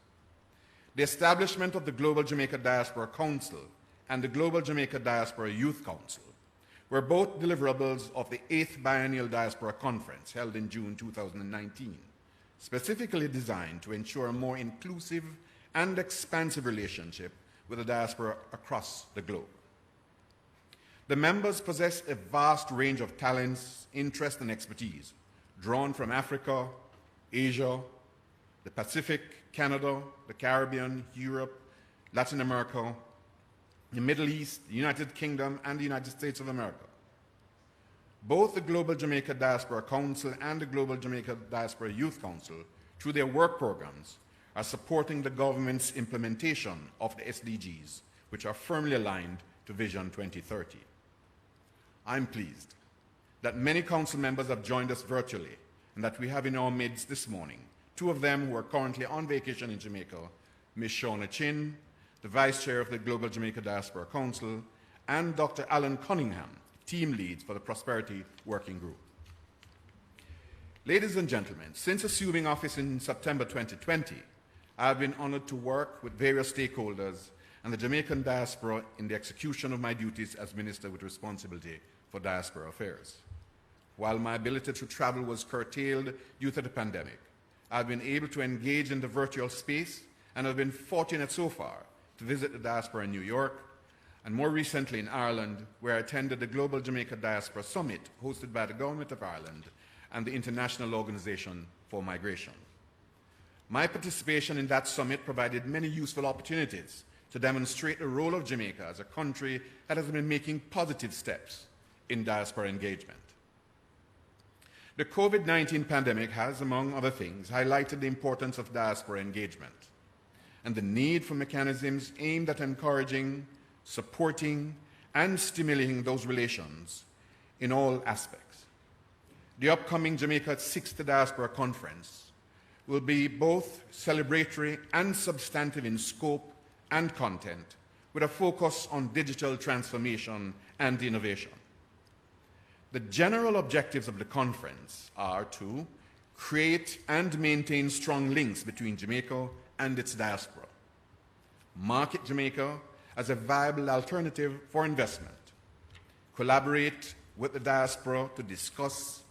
The establishment of the Global Jamaica Diaspora Council and the Global Jamaica Diaspora Youth Council were both deliverables of the 8th Biennial Diaspora Conference held in June 2019, specifically designed to ensure a more inclusive and expansive relationship with the diaspora across the globe. The members possess a vast range of talents, interests, and expertise, drawn from Africa, Asia, the Pacific, Canada, the Caribbean, Europe, Latin America, the Middle East, the United Kingdom, and the United States of America. Both the Global Jamaica Diaspora Council and the Global Jamaica Diaspora Youth Council, through their work programs, are supporting the government's implementation of the SDGs, which are firmly aligned to Vision 2030. I'm pleased that many council members have joined us virtually and that we have in our midst this morning two of them who are currently on vacation in Jamaica, Ms. Shauna Chin, the Vice Chair of the Global Jamaica Diaspora Council, and Dr. Alan Cunningham, Team Lead for the Prosperity Working Group. Ladies and gentlemen, since assuming office in September 2020, I have been honored to work with various stakeholders and the Jamaican diaspora in the execution of my duties as Minister with responsibility for diaspora affairs. While my ability to travel was curtailed due to the pandemic, I've been able to engage in the virtual space and have been fortunate so far to visit the diaspora in New York and more recently in Ireland, where I attended the Global Jamaica Diaspora Summit hosted by the Government of Ireland and the International Organization for Migration. My participation in that summit provided many useful opportunities to demonstrate the role of Jamaica as a country that has been making positive steps in diaspora engagement. The COVID-19 pandemic has, among other things, highlighted the importance of diaspora engagement and the need for mechanisms aimed at encouraging, supporting, and stimulating those relations in all aspects. The upcoming Jamaica 60th Diaspora Conference will be both celebratory and substantive in scope and content, with a focus on digital transformation and innovation. The general objectives of the conference are to create and maintain strong links between Jamaica and its diaspora, market Jamaica as a viable alternative for investment, collaborate with the diaspora to discuss,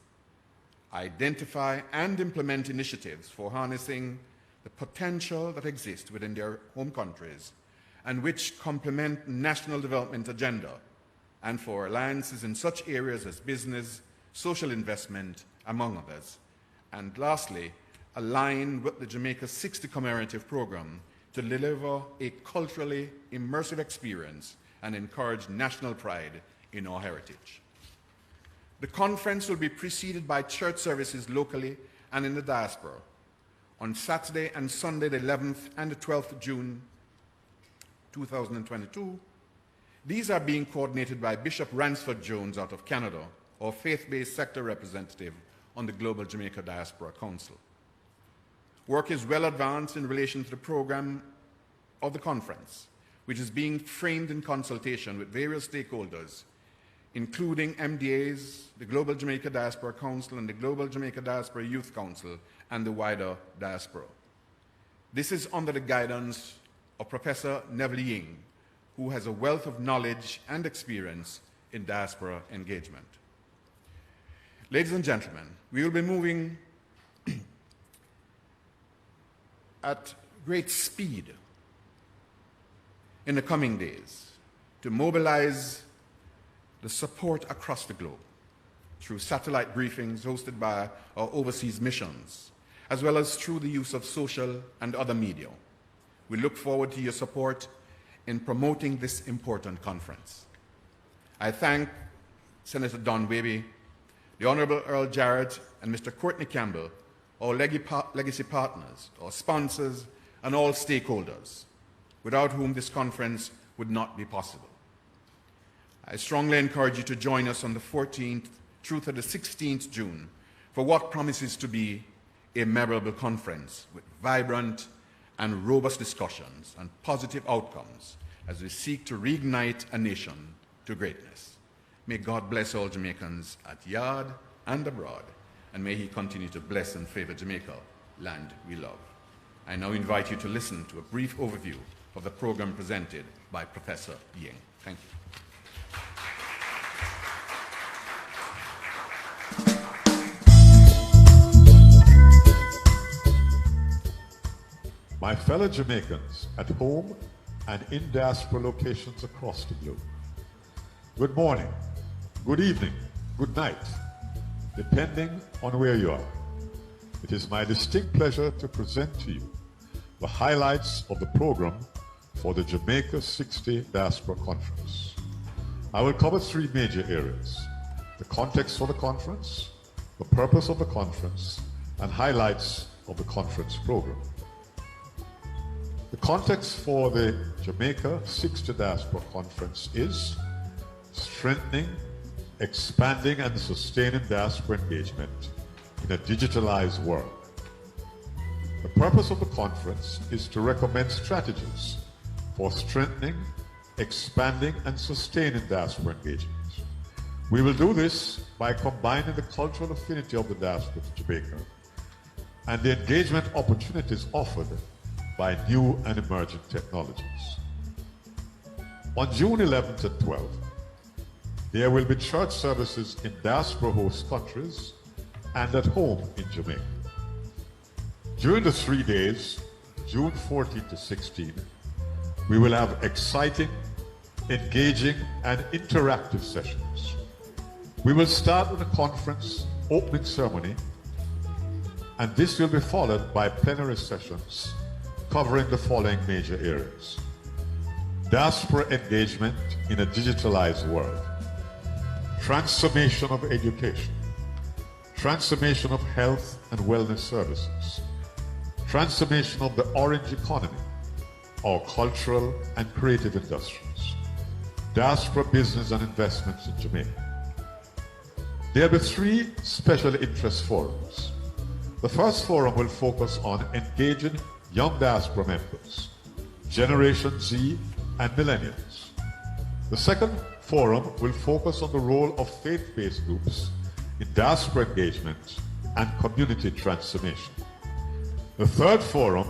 identify, and implement initiatives for harnessing the potential that exists within their home countries and which complement national development agenda, and for alliances in such areas as business, social investment, among others. And lastly, align with the Jamaica 60 commemorative program to deliver a culturally immersive experience and encourage national pride in our heritage. The conference will be preceded by church services locally and in the diaspora on Saturday and Sunday, the 11th and the 12th of June 2022. These are being coordinated by Bishop Ransford Jones out of Canada, our faith-based sector representative on the Global Jamaica Diaspora Council. Work is well advanced in relation to the program of the conference, which is being framed in consultation with various stakeholders including MDAs, the Global Jamaica Diaspora Council and the Global Jamaica Diaspora Youth Council and the wider diaspora. This is under the guidance of Professor Neville Ying, who has a wealth of knowledge and experience in diaspora engagement. Ladies and gentlemen, we will be moving at great speed in the coming days to mobilize the support across the globe through satellite briefings hosted by our overseas missions, as well as through the use of social and other media. We look forward to your support in promoting this important conference. I thank Senator Don Wavy, the Honorable Earl Jarrett, and Mr. Courtney Campbell, our legacy partners, our sponsors, and all stakeholders, without whom this conference would not be possible. I strongly encourage you to join us on the 14th through to the 16th June for what promises to be a memorable conference with vibrant and robust discussions and positive outcomes as we seek to reignite a nation to greatness. May God bless all Jamaicans at yard and abroad, and may He continue to bless and favor Jamaica, land we love. I now invite you to listen to a brief overview of the program presented by Professor Ying. Thank you. My fellow Jamaicans at home and in diaspora locations across the globe, good morning, good evening, good night, depending on where you are. It is my distinct pleasure to present to you the highlights of the program for the Jamaica 60 Diaspora Conference. I will cover three major areas: the context for the conference, the purpose of the conference, and highlights of the conference program. The context for the Jamaica 60 Diaspora Conference is strengthening, expanding, and sustaining diaspora engagement in a digitalized world. The purpose of the conference is to recommend strategies for strengthening, expanding, and sustaining diaspora engagement. We will do this by combining the cultural affinity of the diaspora to Jamaica and the engagement opportunities offered by new and emerging technologies. On June 11th and 12th, there will be church services in diaspora host countries and at home in Jamaica. During the 3 days, June 14th to 16th, we will have exciting, engaging, and interactive sessions. We will start with a conference opening ceremony, and this will be followed by plenary sessions covering the following major areas: diaspora engagement in a digitalized world, transformation of education, transformation of health and wellness services, transformation of the orange economy, our cultural and creative industries, diaspora business and investments in Jamaica. There will be three special interest forums. The first forum will focus on engaging young diaspora members, Generation Z and Millennials. The second forum will focus on the role of faith-based groups in diaspora engagement and community transformation. The third forum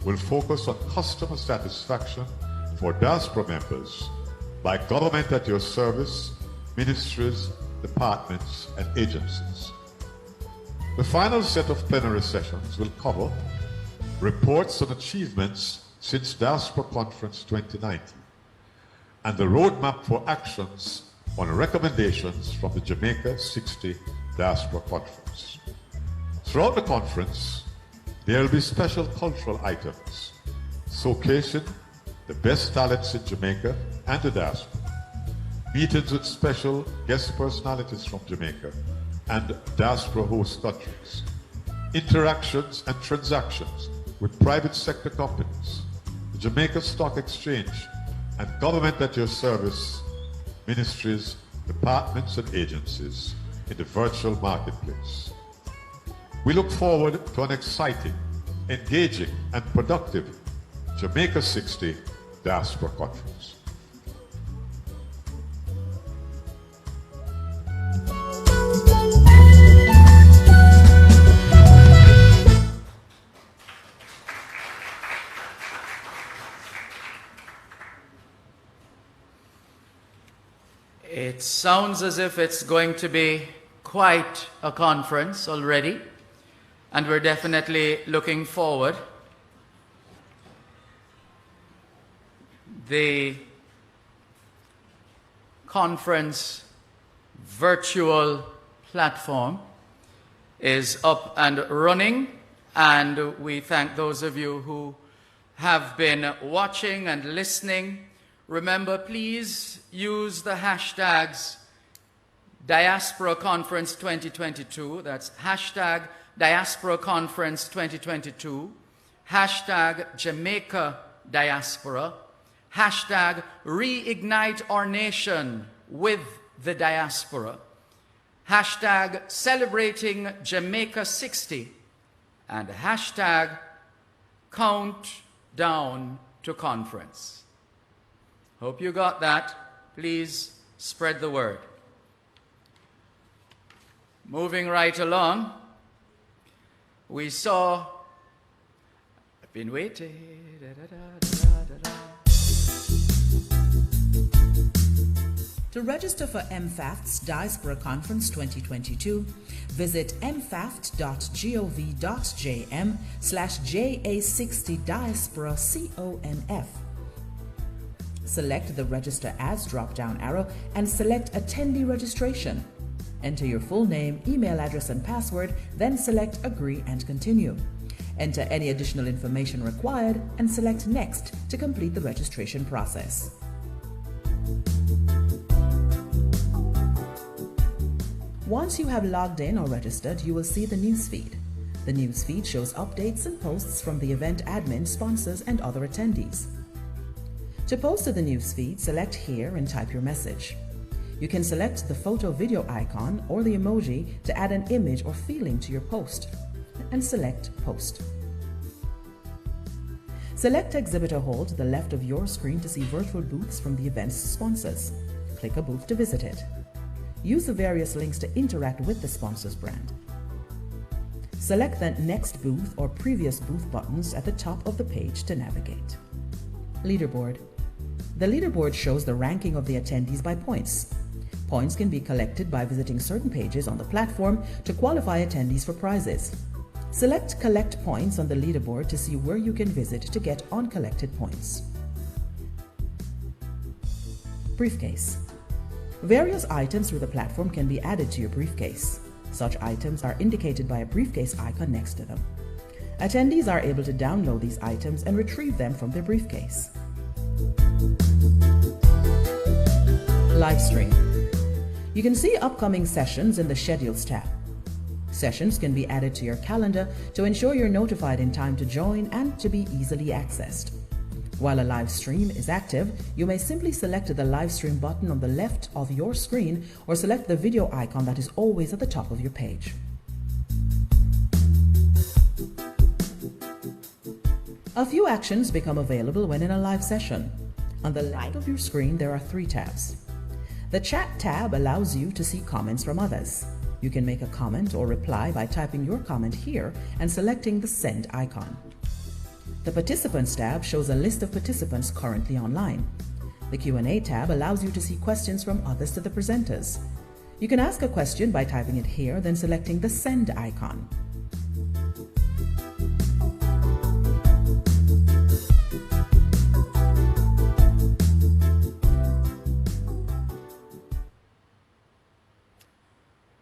will focus on customer satisfaction for diaspora members by government at your service, ministries, departments, and agencies. The final set of plenary sessions will cover reports on achievements since Diaspora Conference 2019 and the roadmap for actions on recommendations from the Jamaica 60 Diaspora Conference. Throughout the conference, there will be special cultural items showcasing the best talents in Jamaica and the diaspora, meetings with special guest personalities from Jamaica and diaspora host countries, interactions and transactions with private sector companies, the Jamaica Stock Exchange, and government at your service, ministries, departments, and agencies in the virtual marketplace. We look forward to an exciting, engaging, and productive Jamaica 60 Diaspora Conference. It sounds as if it's going to be quite a conference already, and we're definitely looking forward. The conference virtual platform is up and running, and we thank those of you who have been watching and listening. Remember, please use the hashtags Diaspora Conference 2022. That's hashtag Diaspora Conference 2022, hashtag Jamaica Diaspora, hashtag Reignite Our Nation with the Diaspora, hashtag Celebrating Jamaica 60, and hashtag Countdown to Conference. Hope you got that. Please spread the word. Moving right along, we saw, I've been waiting. To register for MFAFT's Diaspora Conference 2022, visit mfaft.gov.jm/JA60Diaspora Select the Register As drop-down arrow and select Attendee Registration. Enter your full name, email address, and password, then select Agree and Continue. Enter any additional information required and select Next to complete the registration process. Once you have logged in or registered, you will see the newsfeed. The newsfeed shows updates and posts from the event admin, sponsors, and other attendees. To post to the newsfeed, select Here and type your message. You can select the photo video icon or the emoji to add an image or feeling to your post, and select Post. Select Exhibitor Hall to the left of your screen to see virtual booths from the event's sponsors. Click a booth to visit it. Use the various links to interact with the sponsor's brand. Select the Next Booth or Previous Booth buttons at the top of the page to navigate. Leaderboard. The leaderboard shows the ranking of the attendees by points. Points can be collected by visiting certain pages on the platform to qualify attendees for prizes. Select Collect Points on the leaderboard to see where you can visit to get uncollected points. Briefcase. Various items through the platform can be added to your briefcase. Such items are indicated by a briefcase icon next to them. Attendees are able to download these items and retrieve them from their briefcase. Livestream. You can see upcoming sessions in the Schedules tab. Sessions can be added to your calendar to ensure you're notified in time to join and to be easily accessed. While a live stream is active, you may simply select the live stream button on the left of your screen or select the video icon that is always at the top of your page. A few actions become available when in a live session. On the right of your screen, there are 3 tabs. The Chat tab allows you to see comments from others. You can make a comment or reply by typing your comment here and selecting the Send icon. The Participants tab shows a list of participants currently online. The Q&A tab allows you to see questions from others to the presenters. You can ask a question by typing it here, then selecting the Send icon.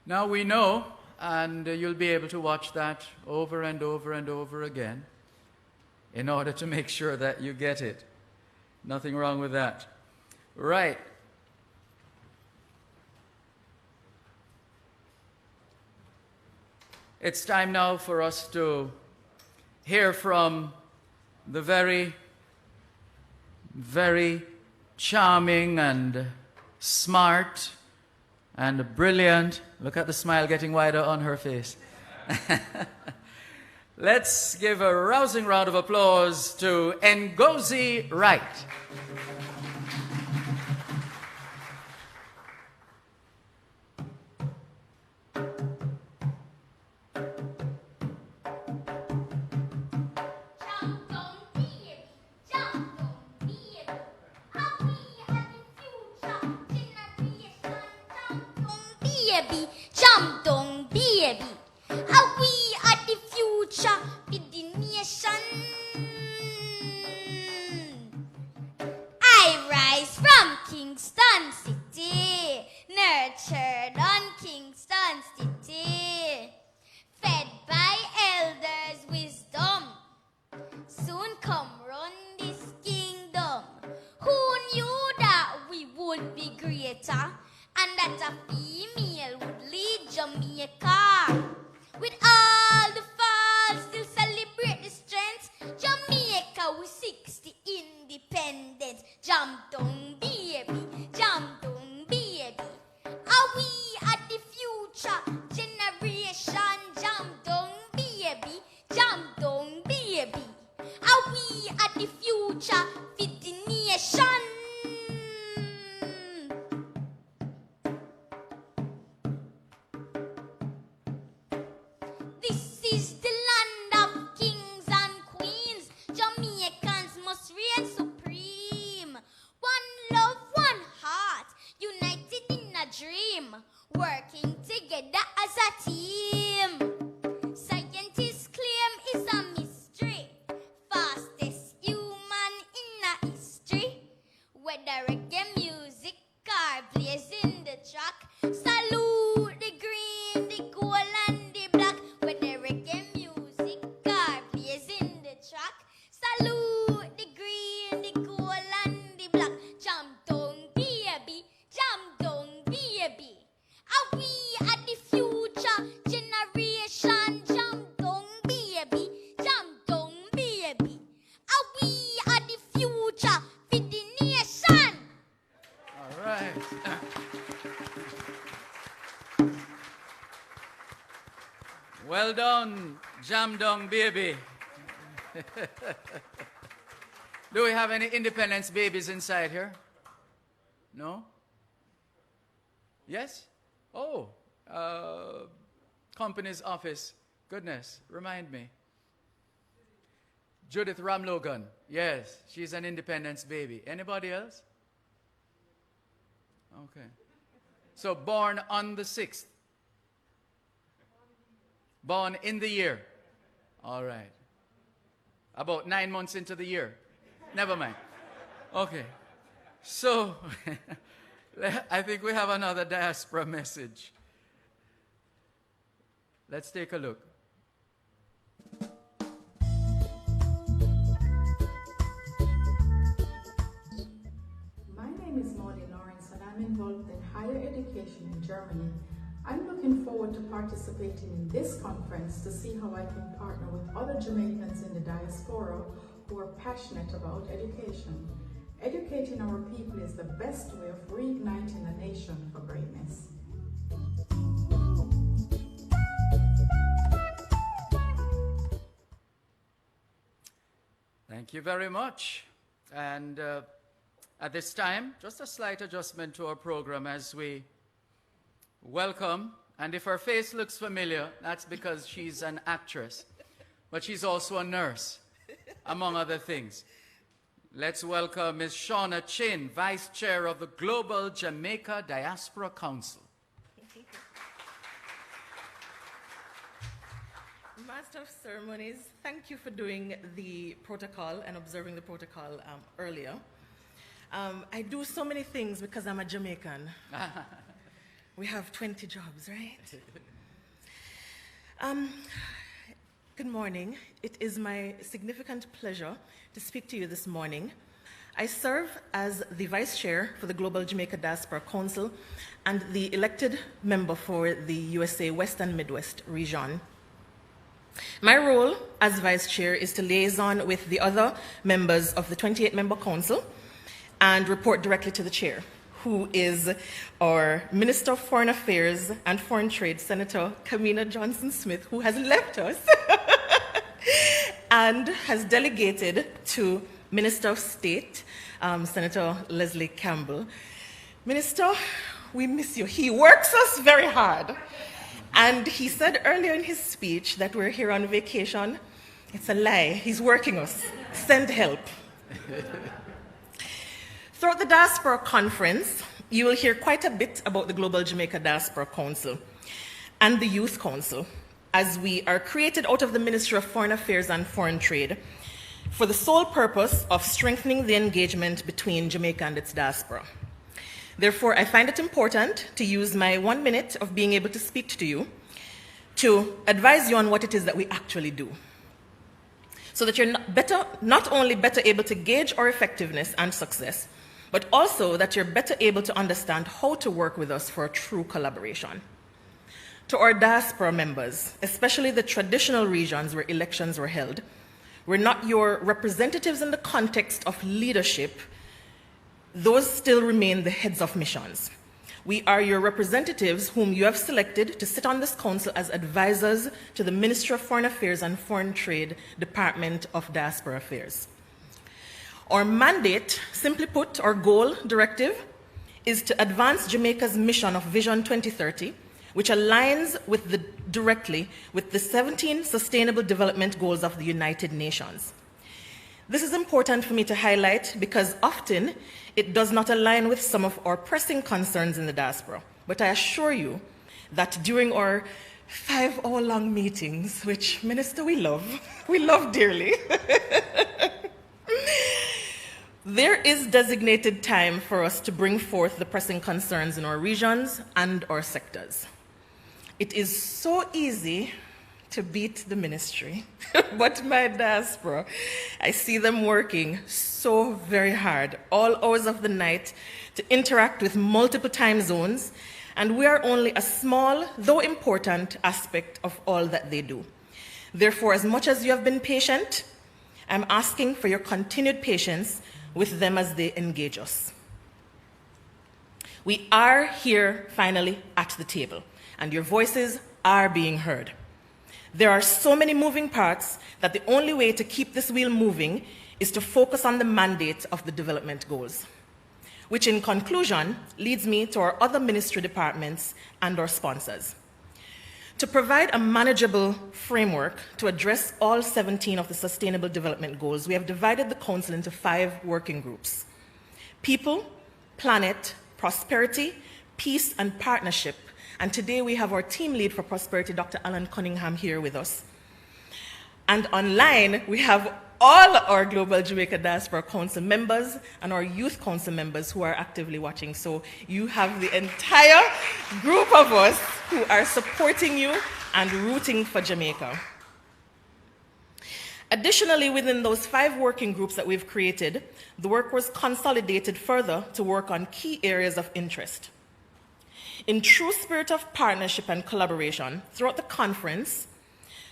Now we know, and you'll be able to watch that over and over and over again in order to make sure that you get it. Nothing wrong with that. Right. It's time now for us to hear from the very, very charming and smart and brilliant. Look at the smile getting wider on her face. Let's give a rousing round of applause to Ngozi Wright. that a female would lead Jamaica. With all the falls, still celebrate the strength. Jamaica with 60 independence. Jam down, baby, jam down, baby. Are we at the future generation? Jam down, baby, jam down, baby. Are we at the future for the nation? This is the land of kings and queens. Jamaicans must reign supreme. One love, one heart, united in a dream, working together as a team. Scientists claim it's a mystery, fastest human in a history. Whether reggae music or blazing the track, salute the green, the gold and the black. Whether reggae music or blazing the track, salute the green, the gold and the black. Jam down, baby, jam down, baby. Are we at the future generation? Jam down, baby, jam down, baby. Are we at the future for the nation? All right. Well done, Jam Dong Baby. Do we have any independence babies inside here? No? Yes? Oh, company's office. Goodness, remind me. Judith Ramlogan. Yes, she's an independence baby. Anybody else? Okay. So born on the 6th. Born in the year. All right. About 9 months into the year. Never mind. Okay. So, I think we have another diaspora message. Let's take a look. My name is Maudie Lawrence and I'm involved in higher education in Germany. I'm looking forward to participating in this conference to see how I can partner with other Jamaicans in the diaspora who are passionate about education. Educating our people is the best way of reigniting a nation for greatness. Thank you very much. And at this time, just a slight adjustment to our program as we welcome, and if her face looks familiar, that's because she's an actress, but she's also a nurse, among other things. Let's welcome Ms. Shauna Chin, Vice Chair of the Global Jamaica Diaspora Council. Master of Ceremonies, thank you for doing the protocol and observing the protocol earlier. I do so many things because I'm a Jamaican. We have 20 jobs, right? Good morning. It is my significant pleasure to speak to you this morning. I serve as the Vice Chair for the Global Jamaica Diaspora Council and the elected member for the USA West and Midwest region. My role as Vice Chair is to liaison with the other members of the 28-member council and report directly to the Chair, who is our Minister of Foreign Affairs and Foreign Trade, Senator Kamina Johnson-Smith, who has left us and has delegated to Minister of State, Senator Leslie Campbell. Minister, we miss you. He works us very hard. And he said earlier in his speech that we're here on vacation. It's a lie. He's working us. Send help. Throughout the Diaspora Conference, you will hear quite a bit about the Global Jamaica Diaspora Council and the Youth Council, as we are created out of the Ministry of Foreign Affairs and Foreign Trade for the sole purpose of strengthening the engagement between Jamaica and its diaspora. Therefore, I find it important to use my 1 minute of being able to speak to you to advise you on what it is that we actually do, so that you're not only better able to gauge our effectiveness and success, but also that you're better able to understand how to work with us for a true collaboration. To our diaspora members, especially the traditional regions where elections were held, we're not your representatives in the context of leadership. Those still remain the heads of missions. We are your representatives whom you have selected to sit on this council as advisors to the Ministry of Foreign Affairs and Foreign Trade Department of Diaspora Affairs. Our mandate, simply put, our goal, directive, is to advance Jamaica's mission of Vision 2030, which aligns directly with the 17 Sustainable Development Goals of the United Nations. This is important for me to highlight because often it does not align with some of our pressing concerns in the diaspora. But I assure you that during our 5-hour-long meetings, which, Minister, we love dearly, there is designated time for us to bring forth the pressing concerns in our regions and our sectors. It is so easy to beat the ministry, but my diaspora, I see them working so very hard, all hours of the night, to interact with multiple time zones, and we are only a small, though important, aspect of all that they do. Therefore, as much as you have been patient, I'm asking for your continued patience with them as they engage us. We are here finally at the table, and your voices are being heard. There are so many moving parts that the only way to keep this wheel moving is to focus on the mandate of the development goals, which in conclusion leads me to our other ministry departments and our sponsors. To provide a manageable framework to address all 17 of the Sustainable Development Goals, we have divided the Council into 5 working groups: People, Planet, Prosperity, Peace, and Partnership. And today we have our team lead for Prosperity, Dr. Alan Cunningham, here with us. And online, we have all our Global Jamaica Diaspora Council members and our Youth Council members who are actively watching. So you have the entire group of us who are supporting you and rooting for Jamaica. Additionally, within those 5 working groups that we've created, the work was consolidated further to work on key areas of interest. In true spirit of partnership and collaboration, throughout the conference,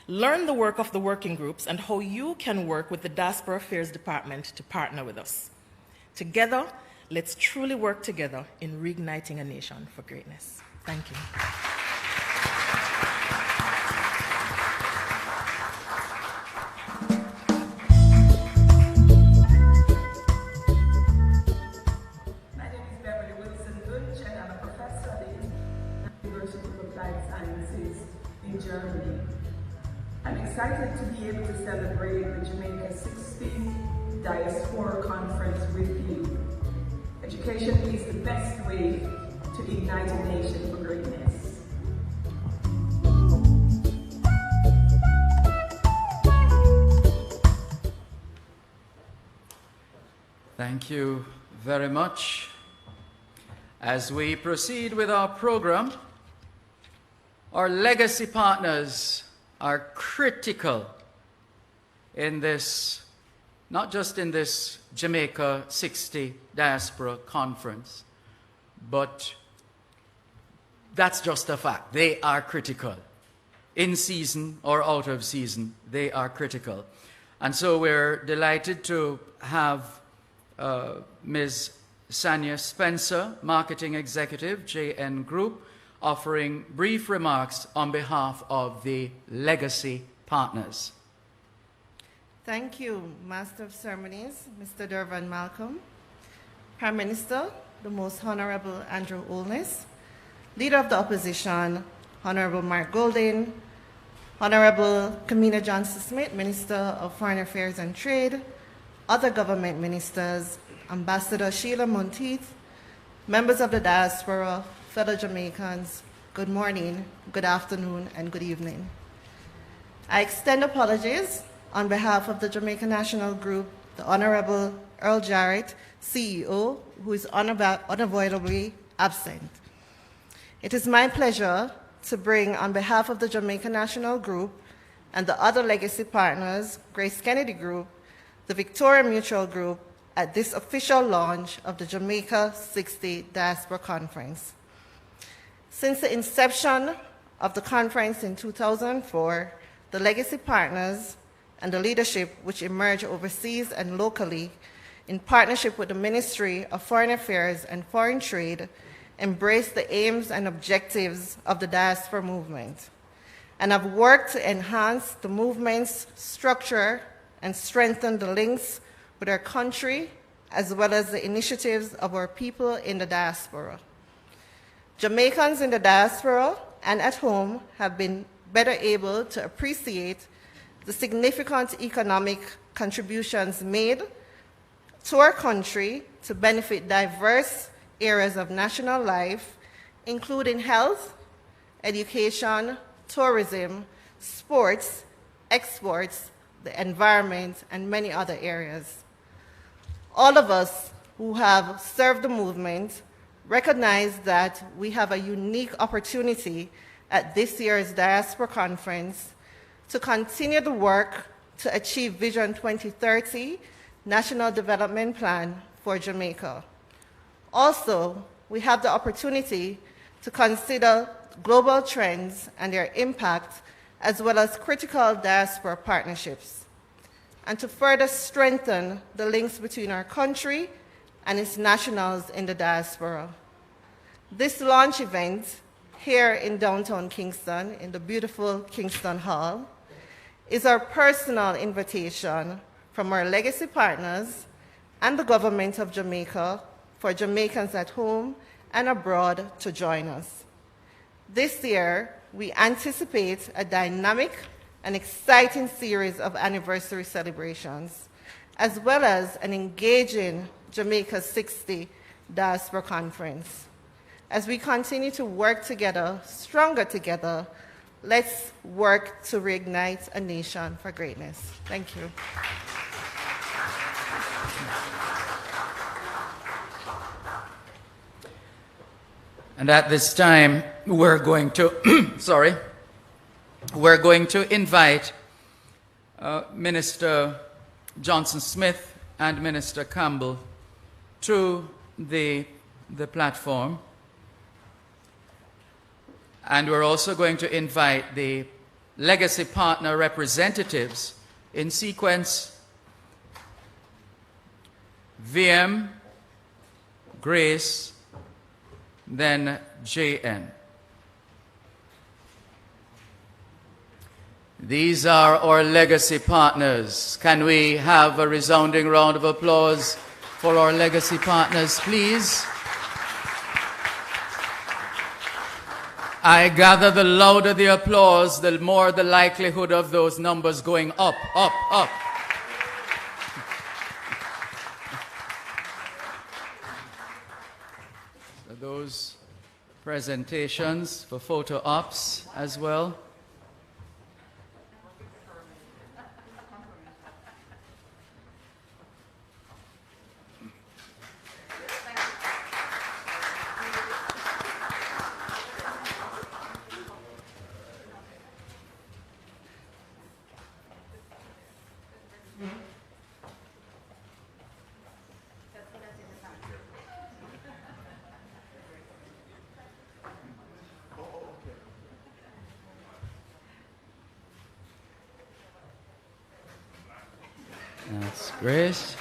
learn the work of the working groups and how you can work with the Diaspora Affairs Department to partner with us. Together, let's truly work together in reigniting a nation for greatness. Thank you. Germany. I'm excited to be able to celebrate the Jamaica 60th Diaspora Conference with you. Education is the best way to ignite a nation for greatness. Thank you very much. As we proceed with our program, our legacy partners are critical in this, not just in this Jamaica 60 Diaspora Conference, but that's just a fact. They are critical. In season or out of season, they are critical. And so we're delighted to have Ms. Sanya Spencer, Marketing Executive, JN Group, offering brief remarks on behalf of the legacy partners. Thank you, Master of Ceremonies, Mr. Dervan Malcolm, Prime Minister, the Most Honorable Andrew Holness, Leader of the Opposition, Honorable Mark Golding, Honorable Kamina Johnson-Smith, Minister of Foreign Affairs and Trade, other government ministers, Ambassador Sheila Monteith, members of the diaspora, fellow Jamaicans, good morning, good afternoon, and good evening. I extend apologies on behalf of the Jamaica National Group, the Honorable Earl Jarrett, CEO, who is unavoidably absent. It is my pleasure to bring, on behalf of the Jamaica National Group and the other legacy partners, Grace Kennedy Group, the Victoria Mutual Group, at this official launch of the Jamaica 60 Diaspora Conference. Since the inception of the conference in 2004, the legacy partners and the leadership which emerged overseas and locally in partnership with the Ministry of Foreign Affairs and Foreign Trade embraced the aims and objectives of the diaspora movement and have worked to enhance the movement's structure and strengthen the links with our country as well as the initiatives of our people in the diaspora. Jamaicans in the diaspora and at home have been better able to appreciate the significant economic contributions made to our country to benefit diverse areas of national life, including health, education, tourism, sports, exports, the environment, and many other areas. All of us who have served the movement recognize that we have a unique opportunity at this year's Diaspora Conference to continue the work to achieve Vision 2030 National Development Plan for Jamaica. Also, we have the opportunity to consider global trends and their impact, as well as critical diaspora partnerships, and to further strengthen the links between our country and its nationals in the diaspora. This launch event here in downtown Kingston, in the beautiful Kingston Hall, is our personal invitation from our legacy partners and the government of Jamaica for Jamaicans at home and abroad to join us. This year, we anticipate a dynamic and exciting series of anniversary celebrations, as well as an engaging Jamaica 60 Diaspora Conference. As we continue to work together, stronger together, let's work to reignite a nation for greatness. Thank you. And at this time, we're going to, we're going to invite Minister Johnson Smith and Minister Campbell to the platform. And we're also going to invite the legacy partner representatives in sequence: VM, Grace, then JN. These are our legacy partners. Can we have a resounding round of applause for our legacy partners, please? I gather the louder the applause, the more the likelihood of those numbers going up, up, up. So those presentations for photo ops as well. That's great.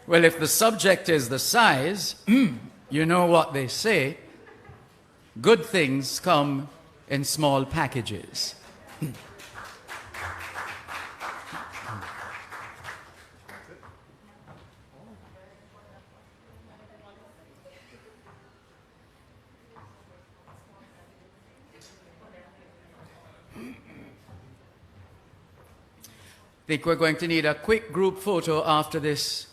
Well, if the subject is the size, you know what they say. Good things come in small packages. I think we're going to need a quick group photo after this.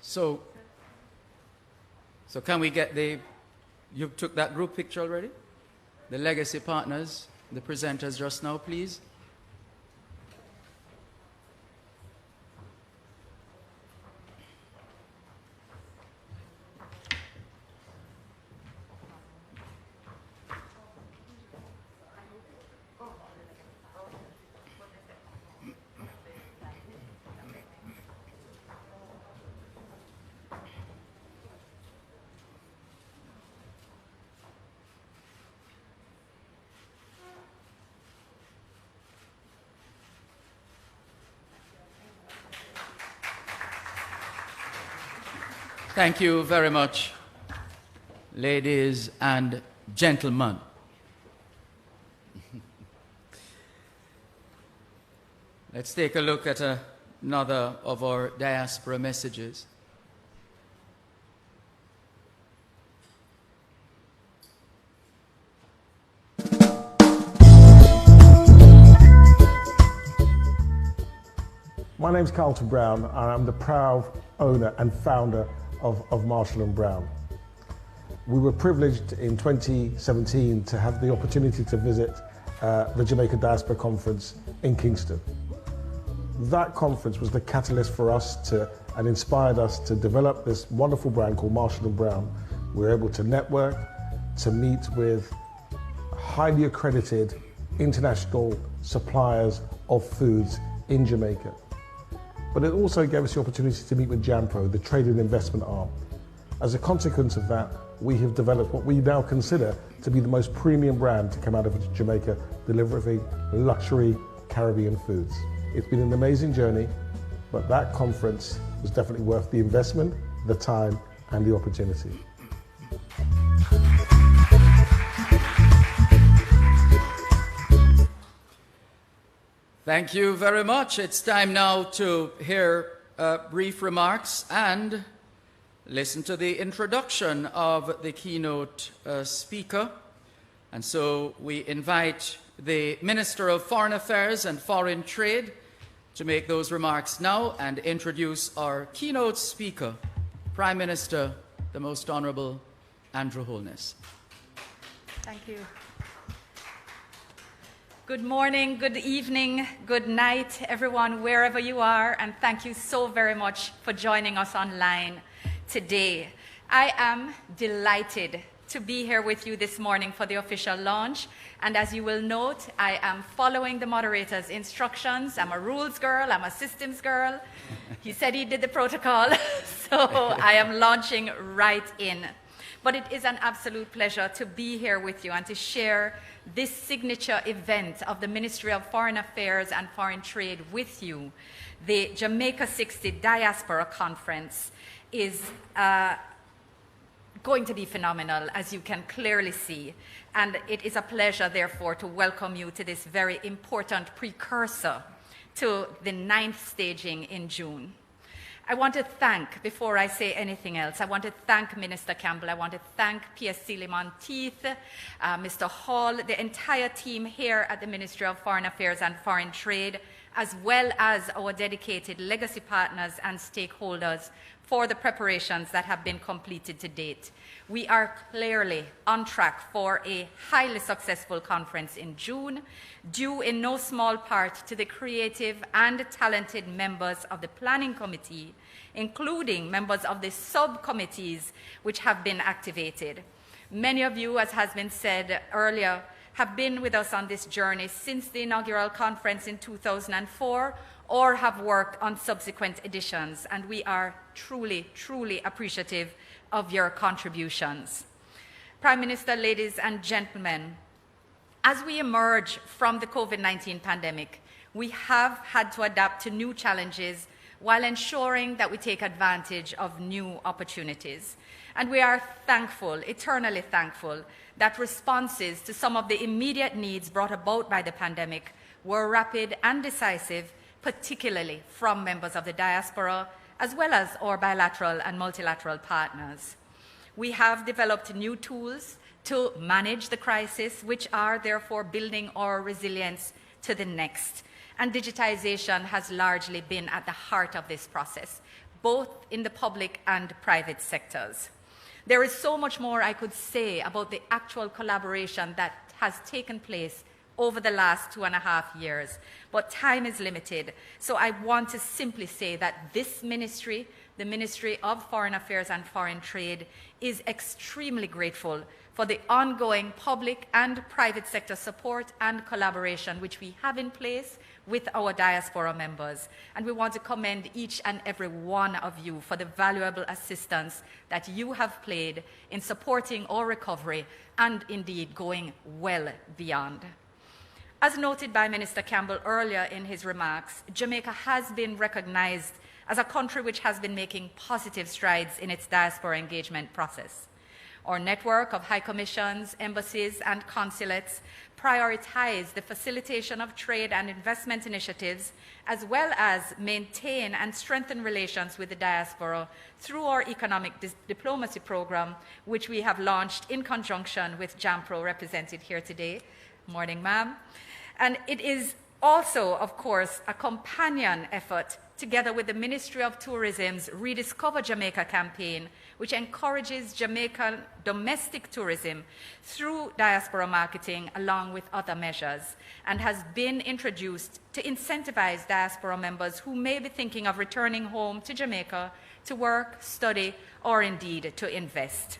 So, So can we get you took that group picture already? The legacy partners, the presenters just now, please. Thank you very much, ladies and gentlemen. Let's take a look at another of our diaspora messages. My name's Carlton Brown, and I'm the proud owner and founder of Marshall & Brown. We were privileged in 2017 to have the opportunity to visit the Jamaica Diaspora Conference in Kingston. That conference was the catalyst for us and inspired us to develop this wonderful brand called Marshall & Brown. We were able to network, to meet with highly accredited international suppliers of foods in Jamaica. But it also gave us the opportunity to meet with JAMPRO, the trade and investment arm. As a consequence of that, we have developed what we now consider to be the most premium brand to come out of Jamaica, delivering luxury Caribbean foods. It's been an amazing journey, but that conference was definitely worth the investment, the time, and the opportunity. Thank you very much. It's time now to hear brief remarks and listen to the introduction of the keynote speaker. And so we invite the Minister of Foreign Affairs and Foreign Trade to make those remarks now and introduce our keynote speaker, Prime Minister, the Most Honorable Andrew Holness. Thank you. Good morning, good evening, good night, everyone, wherever you are, and thank you so very much for joining us online today. I am delighted to be here with you this morning for the official launch, and as you will note, I am following the moderator's instructions. I'm a rules girl, I'm a systems girl. He said he did the protocol, so I am launching right in. But it is an absolute pleasure to be here with you and to share this signature event of the Ministry of Foreign Affairs and Foreign Trade with you. The Jamaica 60 Diaspora Conference is going to be phenomenal, as you can clearly see. And it is a pleasure, therefore, to welcome you to this very important precursor to the 9th staging in June. I want to thank, before I say anything else, I want to thank Minister Campbell, I want to thank P.S. Monteith, Mr. Hall, the entire team here at the Ministry of Foreign Affairs and Foreign Trade, as well as our dedicated legacy partners and stakeholders for the preparations that have been completed to date. We are clearly on track for a highly successful conference in June, due in no small part to the creative and talented members of the planning committee, including members of the subcommittees which have been activated. Many of you, as has been said earlier, have been with us on this journey since the inaugural conference in 2004, or have worked on subsequent editions, and we are truly, truly appreciative of your contributions. Prime Minister, ladies and gentlemen, as we emerge from the COVID-19 pandemic, we have had to adapt to new challenges while ensuring that we take advantage of new opportunities. And we are thankful, eternally thankful, that responses to some of the immediate needs brought about by the pandemic were rapid and decisive, particularly from members of the diaspora, as well as our bilateral and multilateral partners. We have developed new tools to manage the crisis, which are therefore building our resilience to the next. And digitization has largely been at the heart of this process, both in the public and private sectors. There is so much more I could say about the actual collaboration that has taken place over the last 2.5 years, but time is limited. So I want to simply say that this ministry, the Ministry of Foreign Affairs and Foreign Trade, is extremely grateful for the ongoing public and private sector support and collaboration which we have in place with our diaspora members. And we want to commend each and every one of you for the valuable assistance that you have played in supporting our recovery and indeed going well beyond. As noted by Minister Campbell earlier in his remarks, Jamaica has been recognized as a country which has been making positive strides in its diaspora engagement process. Our network of high commissions, embassies, and consulates prioritize the facilitation of trade and investment initiatives, as well as maintain and strengthen relations with the diaspora through our economic diplomacy program, which we have launched in conjunction with JAMPRO, represented here today. Morning, ma'am. And it is also, of course, a companion effort together with the Ministry of Tourism's Rediscover Jamaica campaign, which encourages Jamaican domestic tourism through diaspora marketing along with other measures, and has been introduced to incentivize diaspora members who may be thinking of returning home to Jamaica to work, study, or indeed to invest.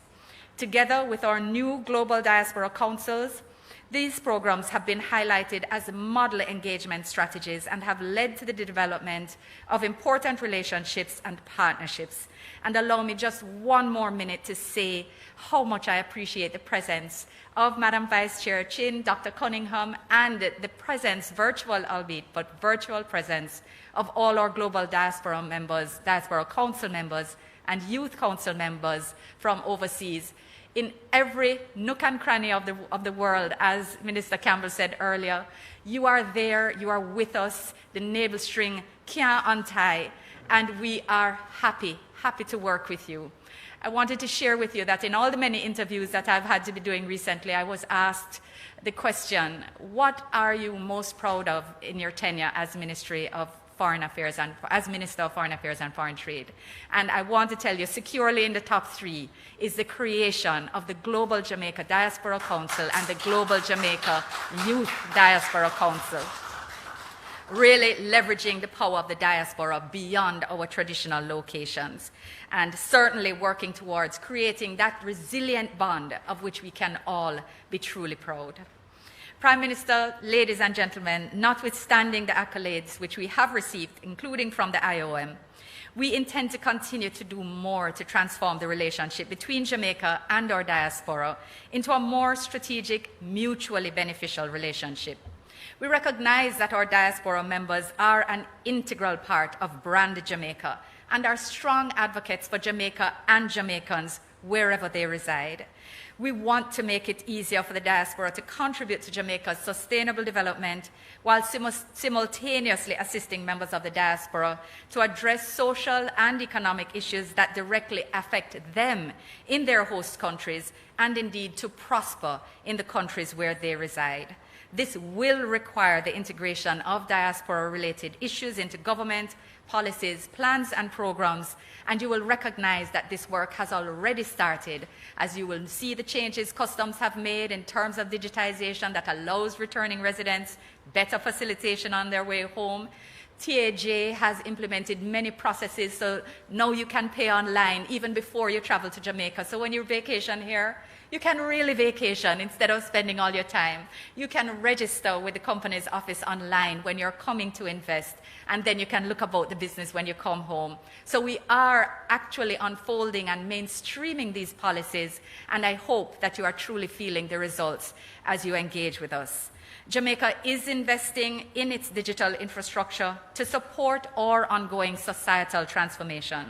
Together with our new Global Diaspora Councils, these programs have been highlighted as model engagement strategies and have led to the development of important relationships and partnerships. And allow me just one more minute to say how much I appreciate the presence of Madam Vice Chair Chin, Dr. Cunningham, and the presence, virtual albeit, but virtual presence of all our Global Diaspora members, Diaspora Council members, and Youth Council members from overseas, in every nook and cranny of the world. As Minister Campbell said earlier, you are there, you are with us, the navel string can't untie, and we are happy to work with you. I wanted to share with you that in all the many interviews that I've had to be doing recently, I was asked the question, what are you most proud of in your tenure as Ministry of Foreign Affairs and as Minister of Foreign Affairs and Foreign Trade? And I want to tell you, securely in the top 3 is the creation of the Global Jamaica Diaspora Council and the Global Jamaica Youth Diaspora Council, really leveraging the power of the diaspora beyond our traditional locations, and certainly working towards creating that resilient bond of which we can all be truly proud. Prime Minister, ladies and gentlemen, notwithstanding the accolades which we have received, including from the IOM, we intend to continue to do more to transform the relationship between Jamaica and our diaspora into a more strategic, mutually beneficial relationship. We recognize that our diaspora members are an integral part of Brand Jamaica and are strong advocates for Jamaica and Jamaicans wherever they reside. We want to make it easier for the diaspora to contribute to Jamaica's sustainable development while simultaneously assisting members of the diaspora to address social and economic issues that directly affect them in their host countries and indeed to prosper in the countries where they reside. This will require the integration of diaspora-related issues into government, policies, plans, and programs, and you will recognize that this work has already started, as you will see the changes customs have made in terms of digitization that allows returning residents better facilitation on their way home. TAJ has implemented many processes, so now you can pay online even before you travel to Jamaica. So when you vacation here, you can really vacation instead of spending all your time. You can register with the company's office online when you're coming to invest, and then you can look about the business when you come home. So we are actually unfolding and mainstreaming these policies, and I hope that you are truly feeling the results as you engage with us. Jamaica is investing in its digital infrastructure to support our ongoing societal transformation.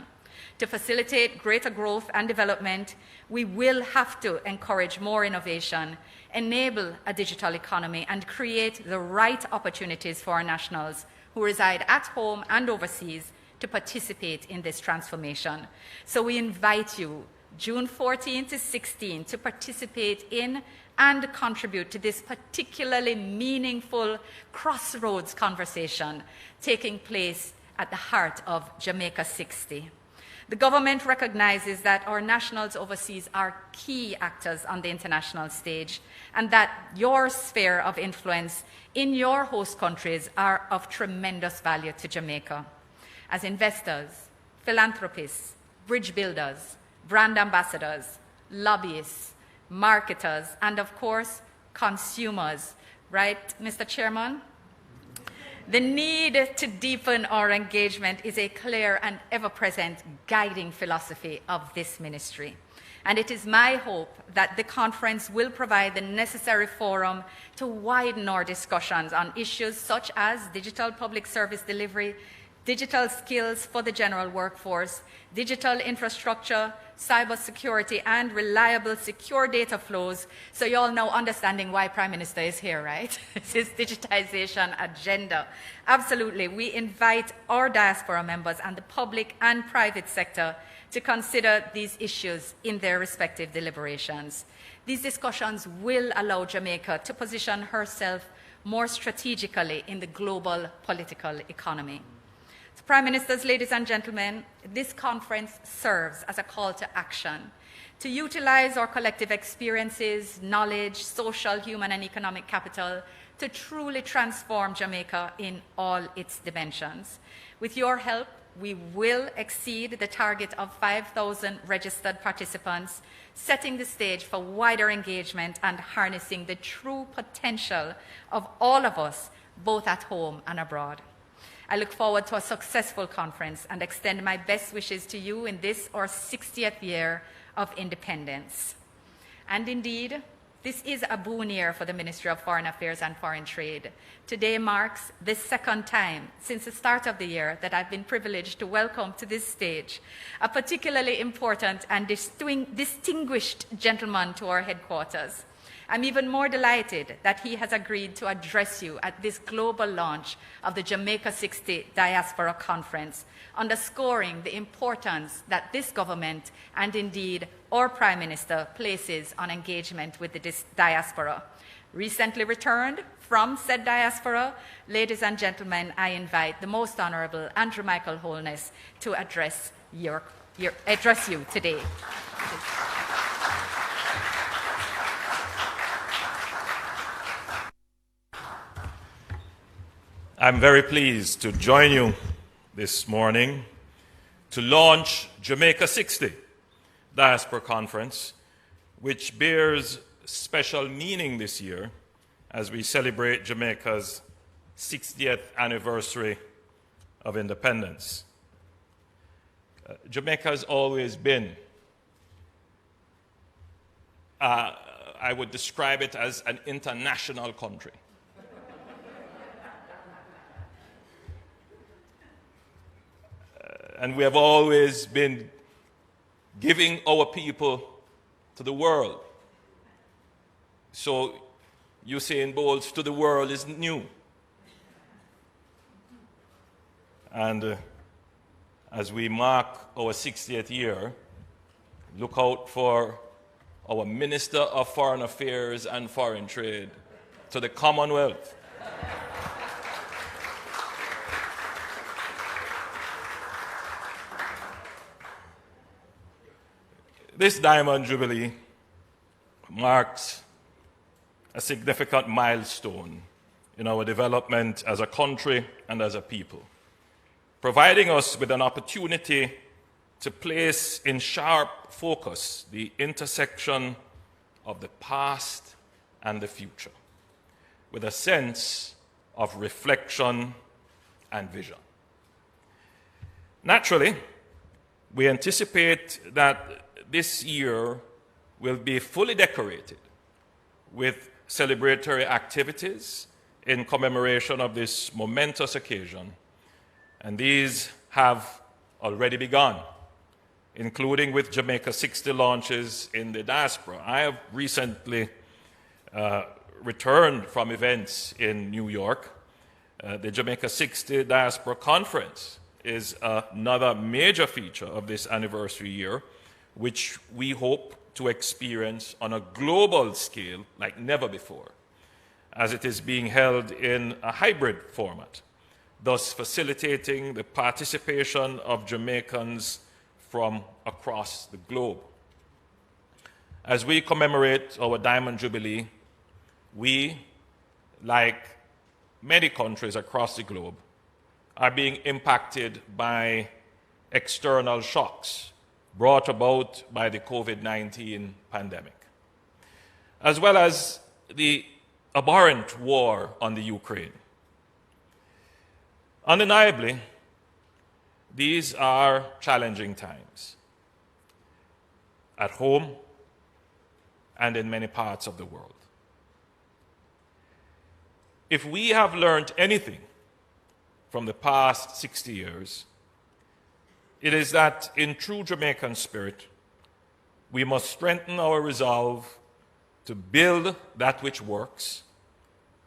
To facilitate greater growth and development, we will have to encourage more innovation, enable a digital economy, and create the right opportunities for our nationals who reside at home and overseas to participate in this transformation. So we invite you, June 14 to 16, to participate in and contribute to this particularly meaningful crossroads conversation taking place at the heart of Jamaica 60. The government recognizes that our nationals overseas are key actors on the international stage and that your sphere of influence in your host countries are of tremendous value to Jamaica. As investors, philanthropists, bridge builders, brand ambassadors, lobbyists, marketers, and of course, consumers. Right, Mr. Chairman? The need to deepen our engagement is a clear and ever-present guiding philosophy of this ministry. And it is my hope that the conference will provide the necessary forum to widen our discussions on issues such as digital public service delivery, digital skills for the general workforce, digital infrastructure, cybersecurity, and reliable, secure data flows. So you all know, understanding why Prime Minister is here, right? It's his digitization agenda. Absolutely. We invite our diaspora members and the public and private sector to consider these issues in their respective deliberations. These discussions will allow Jamaica to position herself more strategically in the global political economy. Prime Ministers, ladies and gentlemen, this conference serves as a call to action to utilize our collective experiences, knowledge, social, human, and economic capital to truly transform Jamaica in all its dimensions. With your help, we will exceed the target of 5,000 registered participants, setting the stage for wider engagement and harnessing the true potential of all of us, both at home and abroad. I look forward to a successful conference and extend my best wishes to you in this, our 60th year of independence. And indeed, this is a boon year for the Ministry of Foreign Affairs and Foreign Trade. Today marks the second time since the start of the year that I've been privileged to welcome to this stage a particularly important and distinguished gentleman to our headquarters. I'm even more delighted that he has agreed to address you at this global launch of the Jamaica 60 Diaspora Conference, underscoring the importance that this government and indeed our Prime Minister places on engagement with the diaspora. Recently returned from said diaspora, ladies and gentlemen, I invite the Most Honorable Andrew Michael Holness to address you today. I'm very pleased to join you this morning to launch Jamaica 60 Diaspora Conference, which bears special meaning this year as we celebrate Jamaica's 60th anniversary of independence. Jamaica has always been, I would describe it as an international country. And we have always been giving our people to the world. So Usain Bolt's "to the world" is new. And as we mark our 60th year, look out for our Minister of Foreign Affairs and Foreign Trade to the Commonwealth. This Diamond Jubilee marks a significant milestone in our development as a country and as a people, providing us with an opportunity to place in sharp focus the intersection of the past and the future, with a sense of reflection and vision. Naturally, we anticipate that this year will be fully decorated with celebratory activities in commemoration of this momentous occasion, and these have already begun, including with Jamaica 60 launches in the diaspora. I have recently returned from events in New York. The Jamaica 60 Diaspora Conference is another major feature of this anniversary year, which we hope to experience on a global scale like never before, as it is being held in a hybrid format, thus facilitating the participation of Jamaicans from across the globe. As we commemorate our Diamond Jubilee, we, like many countries across the globe, are being impacted by external shocks brought about by the COVID-19 pandemic, as well as the abhorrent war on the Ukraine. Undeniably, these are challenging times at home and in many parts of the world. If we have learned anything from the past 60 years, it is that in true Jamaican spirit, we must strengthen our resolve to build that which works,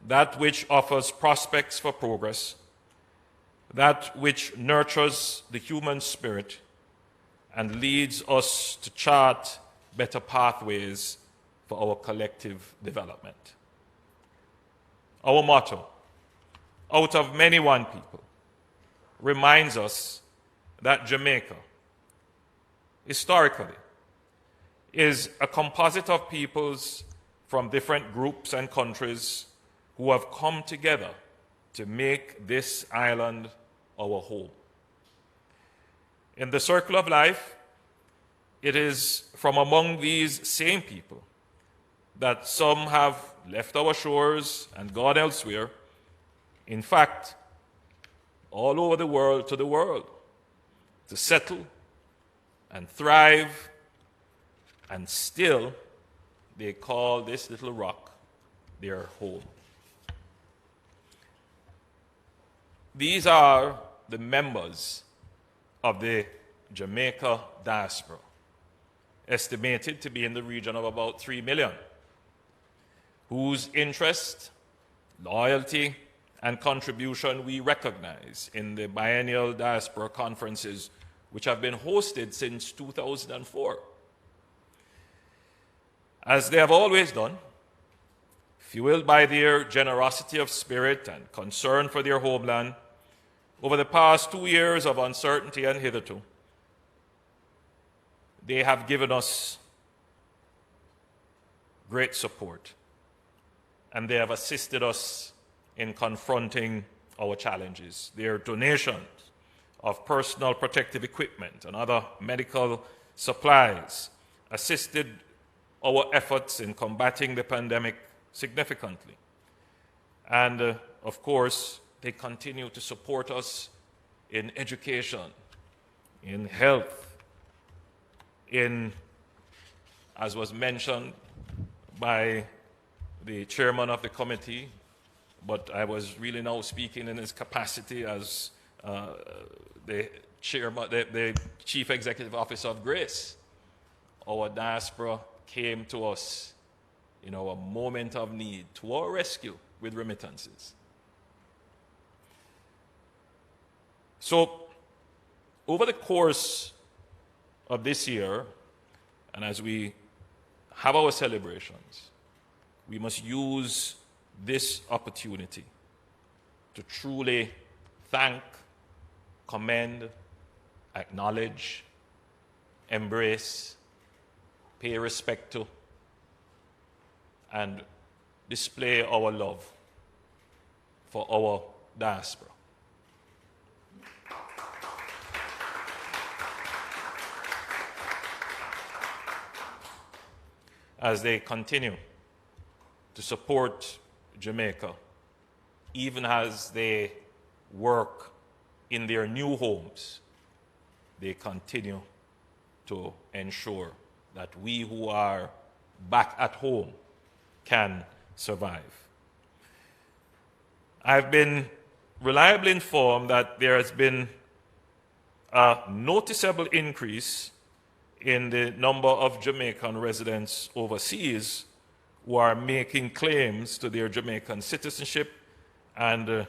that which offers prospects for progress, that which nurtures the human spirit and leads us to chart better pathways for our collective development. Our motto, out of many one people, reminds us that Jamaica, historically, is a composite of peoples from different groups and countries who have come together to make this island our home. In the circle of life, it is from among these same people that some have left our shores and gone elsewhere, in fact, all over the world to settle and thrive, and still they call this little rock their home. These are the members of the Jamaica Diaspora, estimated to be in the region of about 3 million, whose interest, loyalty, and contribution we recognize in the biennial diaspora conferences, which have been hosted since 2004. As they have always done, fueled by their generosity of spirit and concern for their homeland, over the past 2 years of uncertainty and hitherto, they have given us great support, and they have assisted us in confronting our challenges. Their donations of personal protective equipment and other medical supplies assisted our efforts in combating the pandemic significantly. And of course, they continue to support us in education, in health, in, as was mentioned by the chairman of the committee, but I was really now speaking in his capacity as the chief executive officer of Grace. Our diaspora came to us in our moment of need, to our rescue with remittances. So, over the course of this year, and as we have our celebrations, we must use this opportunity to truly thank, commend, acknowledge, embrace, pay respect to, and display our love for our diaspora. As they continue to support Jamaica, even as they work in their new homes, they continue to ensure that we who are back at home can survive. I've been reliably informed that there has been a noticeable increase in the number of Jamaican residents overseas who are making claims to their Jamaican citizenship and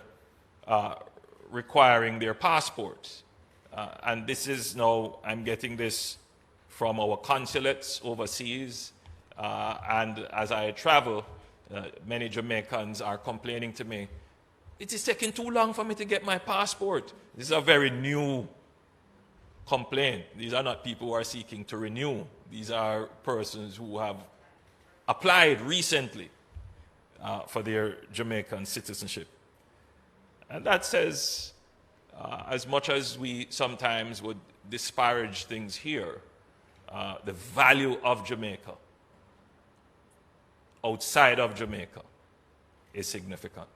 requiring their passports. And this is now, I'm getting this from our consulates overseas, and as I travel, many Jamaicans are complaining to me, it is taking too long for me to get my passport. This is a very new complain. These are not people who are seeking to renew. These are persons who have applied recently for their Jamaican citizenship. And that says, as much as we sometimes would disparage things here, the value of Jamaica outside of Jamaica is significant.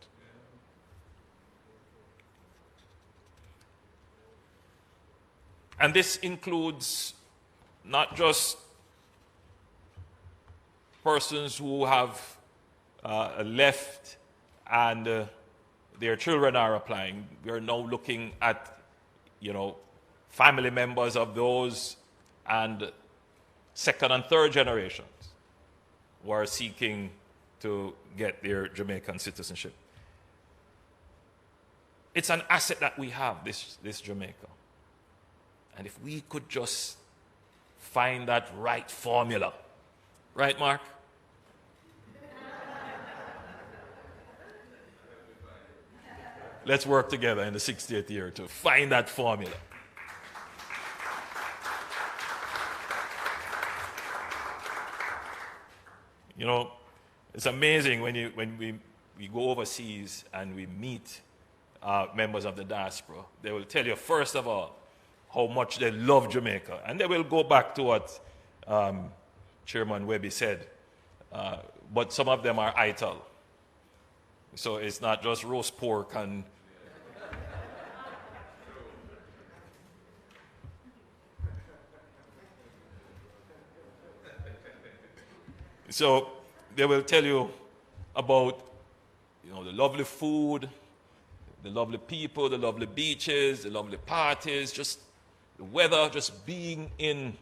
And this includes not just persons who have left and their children are applying. We are now looking at, family members of those and second and third generations who are seeking to get their Jamaican citizenship. It's an asset that we have, this Jamaica. And if we could just find that right formula, right, Mark? Let's work together in the 60th year to find that formula. It's amazing when we go overseas and we meet members of the diaspora. They will tell you, first of all, how much they love Jamaica. And they will go back to what Chairman Webby said. But some of them are ital. So it's not just roast pork and... So they will tell you about, the lovely food, the lovely people, the lovely beaches, the lovely parties, just the weather, just being in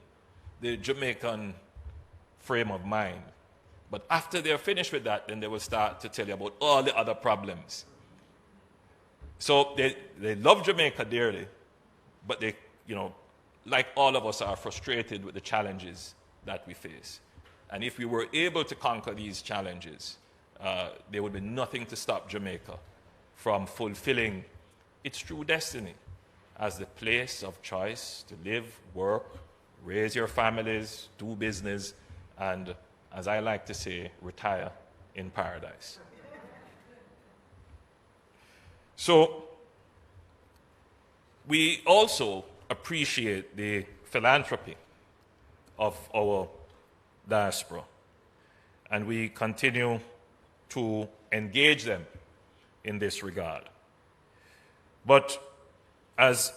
the Jamaican frame of mind. But after they're finished with that, then they will start to tell you about all the other problems. So they love Jamaica dearly, but they, like all of us, are frustrated with the challenges that we face. And if we were able to conquer these challenges, there would be nothing to stop Jamaica from fulfilling its true destiny as the place of choice to live, work, raise your families, do business, and, as I like to say, retire in paradise. So, we also appreciate the philanthropy of our diaspora, and we continue to engage them in this regard. But as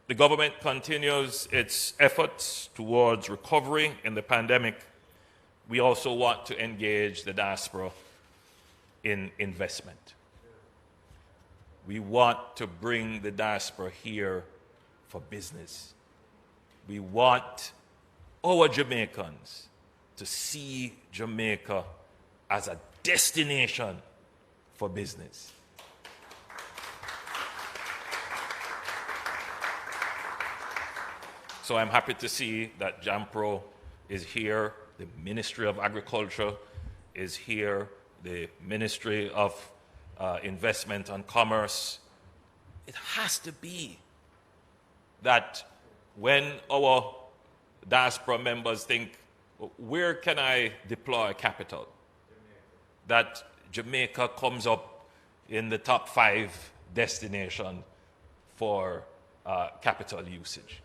the government continues its efforts towards recovery in the pandemic, we also want to engage the diaspora in investment. We want to bring the diaspora here for business. We want our Jamaicans to see Jamaica as a destination for business. So I'm happy to see that JAMPRO is here, the Ministry of Agriculture is here, the Ministry of Investment and Commerce. It has to be that when our diaspora members think, where can I deploy capital? That Jamaica comes up in the top 5 destination for capital usage.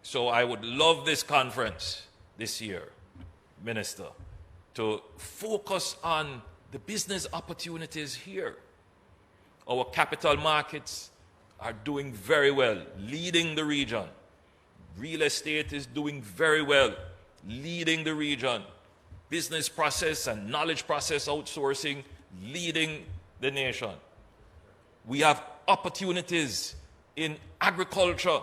So I would love this conference this year, Minister, to focus on the business opportunities here. Our capital markets are doing very well, leading the region. Real estate is doing very well, leading the region. Business process and knowledge process outsourcing, leading the nation. We have opportunities in agriculture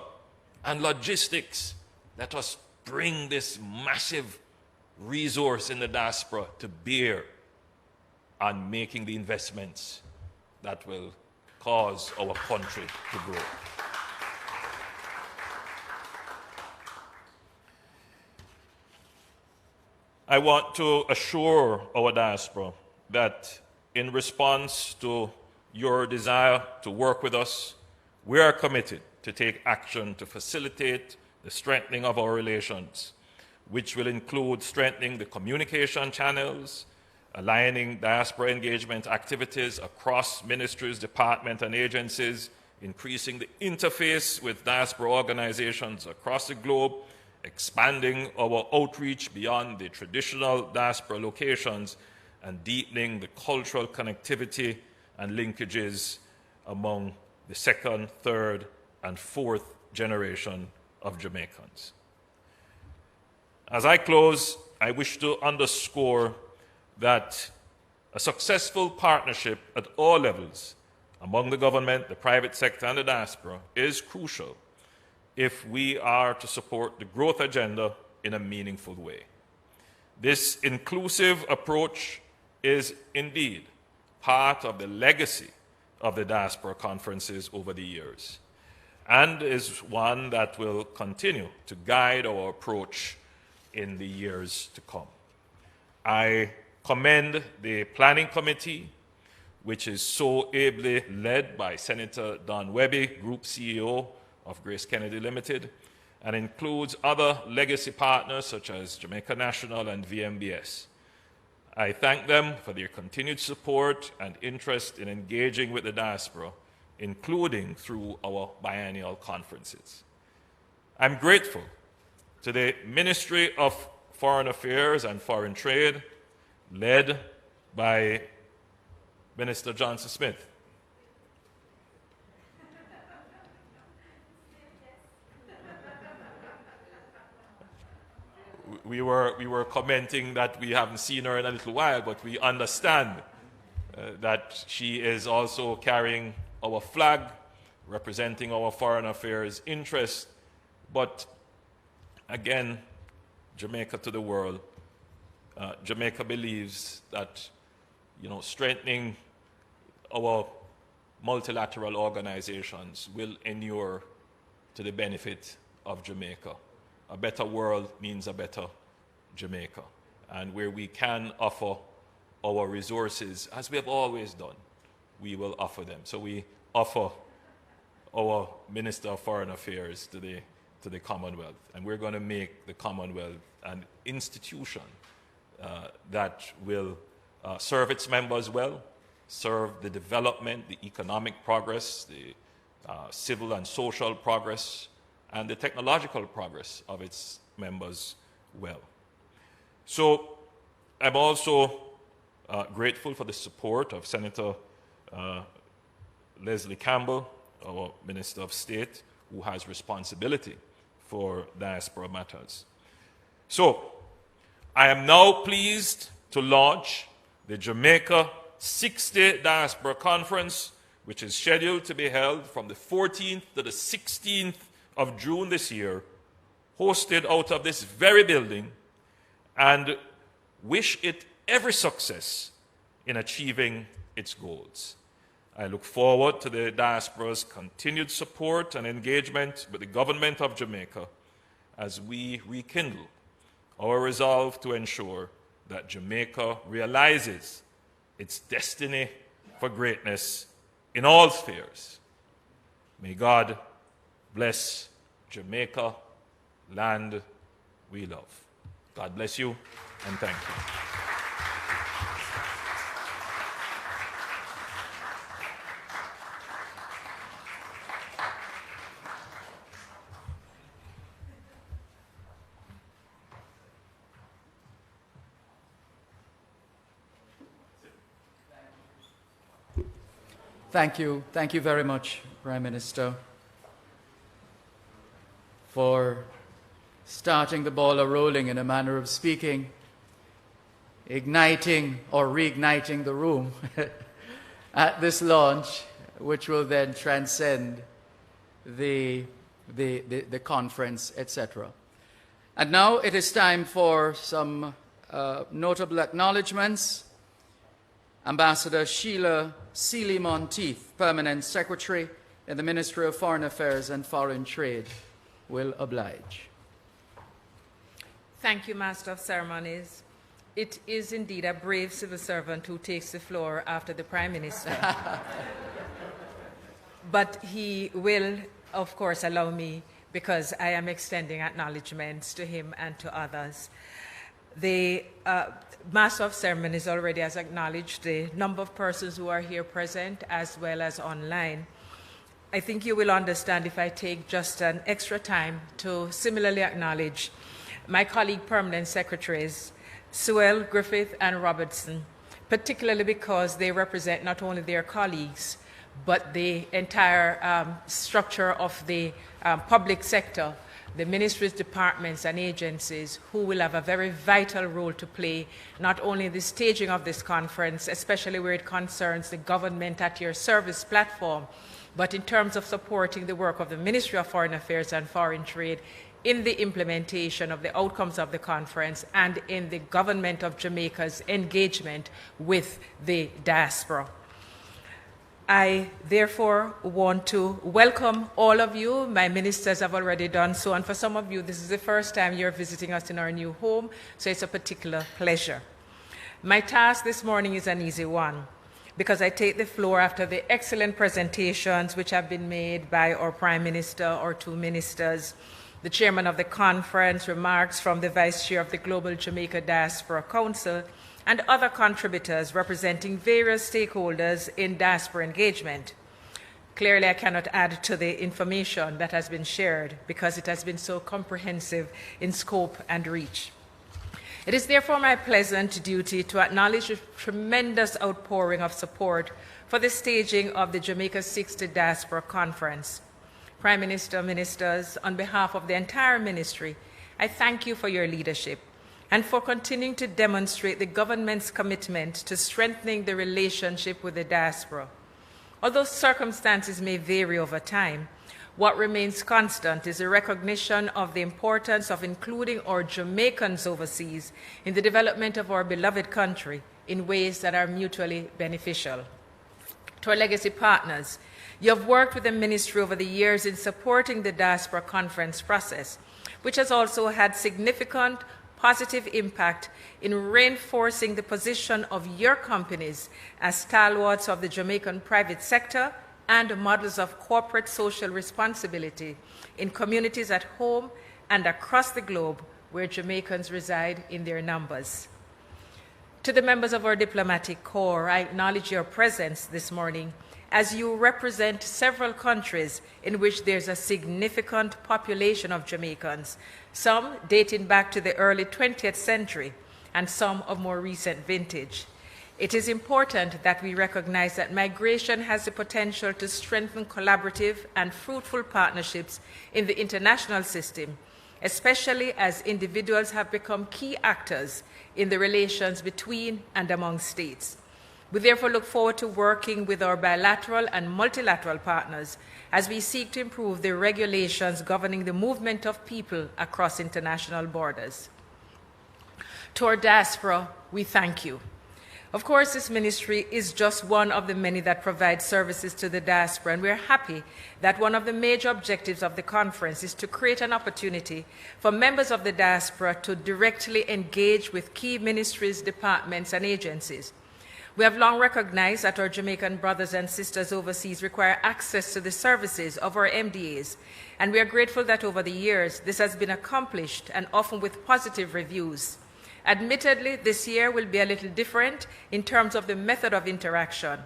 and logistics. Let us bring this massive resource in the diaspora to bear on making the investments that will cause our country to grow. I want to assure our diaspora that in response to your desire to work with us, we are committed to take action to facilitate the strengthening of our relations, which will include strengthening the communication channels, aligning diaspora engagement activities across ministries, departments, and agencies, increasing the interface with diaspora organizations across the globe, expanding our outreach beyond the traditional diaspora locations, and deepening the cultural connectivity and linkages among the second, third, and fourth generation of Jamaicans. As I close, I wish to underscore that a successful partnership at all levels among the government, the private sector, and the diaspora is crucial if we are to support the growth agenda in a meaningful way. This inclusive approach is indeed part of the legacy of the diaspora conferences over the years, and is one that will continue to guide our approach in the years to come. I commend the planning committee, which is so ably led by Senator Don Webby, Group CEO of Grace Kennedy Limited, and includes other legacy partners such as Jamaica National and VMBS. I thank them for their continued support and interest in engaging with the diaspora, including through our biennial conferences. I'm grateful to the Ministry of Foreign Affairs and Foreign Trade, led by Minister Johnson Smith. We were commenting that we haven't seen her in a little while, but we understand that she is also carrying our flag, representing our foreign affairs interests. But again, Jamaica to the world. Jamaica believes that, strengthening our multilateral organizations will inure to the benefit of Jamaica. A better world means a better Jamaica. And where we can offer our resources, as we have always done, we will offer them. So we offer our Minister of Foreign Affairs to the Commonwealth. And we're going to make the Commonwealth an institution that will serve its members well, serve the development, the economic progress, the civil and social progress, and the technological progress of its members well. So I'm also grateful for the support of Senator Leslie Campbell, our Minister of State, who has responsibility for diaspora matters. So I am now pleased to launch the Jamaica 60 Diaspora Conference, which is scheduled to be held from the 14th to the 16th of June this year, hosted out of this very building, and wish it every success in achieving its goals. I look forward to the diaspora's continued support and engagement with the government of Jamaica as we rekindle our resolve to ensure that Jamaica realizes its destiny for greatness in all spheres. May God bless Jamaica, land we love. God bless you, and thank you. Thank you. Thank you very much, Prime Minister, for starting the ball rolling in a manner of speaking, igniting or reigniting the room at this launch, which will then transcend the conference, etc. And now it is time for some notable acknowledgements. Ambassador Sheila Sealy-Monteith, Permanent Secretary in the Ministry of Foreign Affairs and Foreign Trade, will oblige. Thank you, Master of Ceremonies. It is indeed a brave civil servant who takes the floor after the Prime Minister. But he will of course, allow me, because I am extending acknowledgements to him and to others. The Master of Ceremonies already has acknowledged the number of persons who are here present as well as online. I think you will understand if I take just an extra time to similarly acknowledge my colleague permanent secretaries, Sewell, Griffith, and Robertson, particularly because they represent not only their colleagues, but the entire structure of the public sector, the ministries, departments, and agencies who will have a very vital role to play, not only in the staging of this conference, especially where it concerns the government at your service platform, but in terms of supporting the work of the Ministry of Foreign Affairs and Foreign Trade in the implementation of the outcomes of the conference and in the government of Jamaica's engagement with the diaspora. I therefore want to welcome all of you. My ministers have already done so, and for some of you, this is the first time you're visiting us in our new home, so it's a particular pleasure. My task this morning is an easy one, because I take the floor after the excellent presentations which have been made by our Prime Minister, our two ministers, the chairman of the conference, remarks from the Vice Chair of the Global Jamaica Diaspora Council, and other contributors representing various stakeholders in diaspora engagement. Clearly, I cannot add to the information that has been shared because it has been so comprehensive in scope and reach. It is therefore my pleasant duty to acknowledge the tremendous outpouring of support for the staging of the Jamaica 60 Diaspora Conference. Prime Minister, ministers, on behalf of the entire ministry, I thank you for your leadership and for continuing to demonstrate the government's commitment to strengthening the relationship with the diaspora. Although circumstances may vary over time, what remains constant is a recognition of the importance of including our Jamaicans overseas in the development of our beloved country in ways that are mutually beneficial. To our legacy partners, you have worked with the ministry over the years in supporting the diaspora conference process, which has also had significant positive impact in reinforcing the position of your companies as stalwarts of the Jamaican private sector and models of corporate social responsibility in communities at home and across the globe where Jamaicans reside in their numbers. To the members of our diplomatic corps, I acknowledge your presence this morning as you represent several countries in which there's a significant population of Jamaicans, some dating back to the early 20th century and some of more recent vintage. It is important that we recognize that migration has the potential to strengthen collaborative and fruitful partnerships in the international system, especially as individuals have become key actors in the relations between and among states. We therefore look forward to working with our bilateral and multilateral partners as we seek to improve the regulations governing the movement of people across international borders. To our diaspora, we thank you. Of course, this ministry is just one of the many that provide services to the diaspora, and we're happy that one of the major objectives of the conference is to create an opportunity for members of the diaspora to directly engage with key ministries, departments, and agencies. We have long recognized that our Jamaican brothers and sisters overseas require access to the services of our MDAs, and we are grateful that over the years this has been accomplished and often with positive reviews. Admittedly, this year will be a little different in terms of the method of interaction,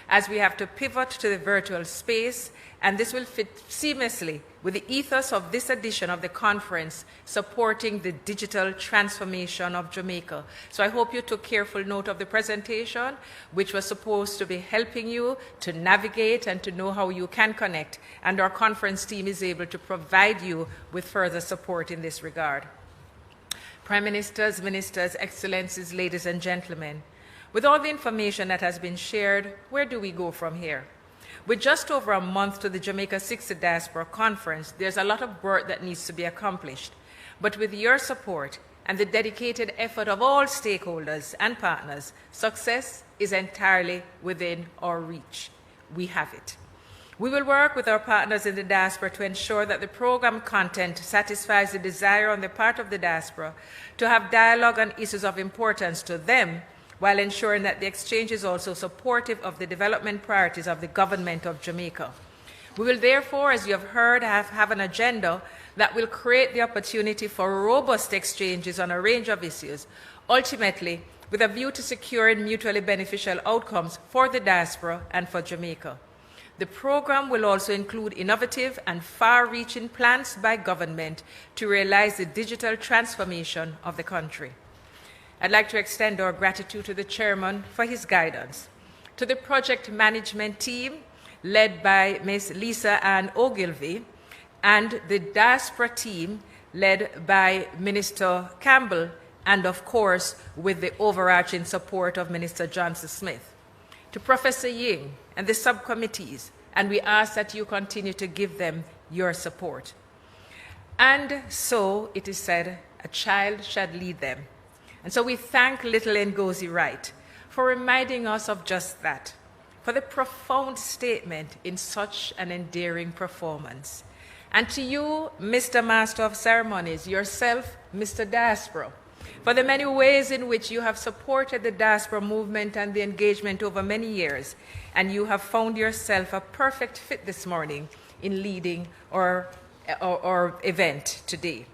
as we have to pivot to the virtual space, and this will fit seamlessly with the ethos of this edition of the conference, supporting the digital transformation of Jamaica. So I hope you took careful note of the presentation, which was supposed to be helping you to navigate and to know how you can connect, and our conference team is able to provide you with further support in this regard. Prime Ministers, Ministers, Excellencies, ladies and gentlemen, with all the information that has been shared, where do we go from here? With just over a month to the Jamaica 60 Diaspora Conference, there's a lot of work that needs to be accomplished. But with your support and the dedicated effort of all stakeholders and partners, success is entirely within our reach. We have it. We will work with our partners in the diaspora to ensure that the program content satisfies the desire on the part of the diaspora to have dialogue on issues of importance to them, while ensuring that the exchange is also supportive of the development priorities of the government of Jamaica. We will therefore, as you have heard, have an agenda that will create the opportunity for robust exchanges on a range of issues, ultimately with a view to securing mutually beneficial outcomes for the diaspora and for Jamaica. The program will also include innovative and far-reaching plans by government to realize the digital transformation of the country. I'd like to extend our gratitude to the chairman for his guidance, to the project management team led by Ms. Lisa Ann Ogilvie, and the diaspora team led by Minister Campbell, and of course with the overarching support of Minister Johnson Smith, to Professor Ying and the subcommittees, and we ask that you continue to give them your support. And so it is said, a child shall lead them. And so we thank little Ngozi Wright for reminding us of just that, for the profound statement in such an endearing performance. And to you, Mr. Master of Ceremonies, yourself, Mr. Diaspora, for the many ways in which you have supported the diaspora movement and the engagement over many years, and you have found yourself a perfect fit this morning in leading our event today.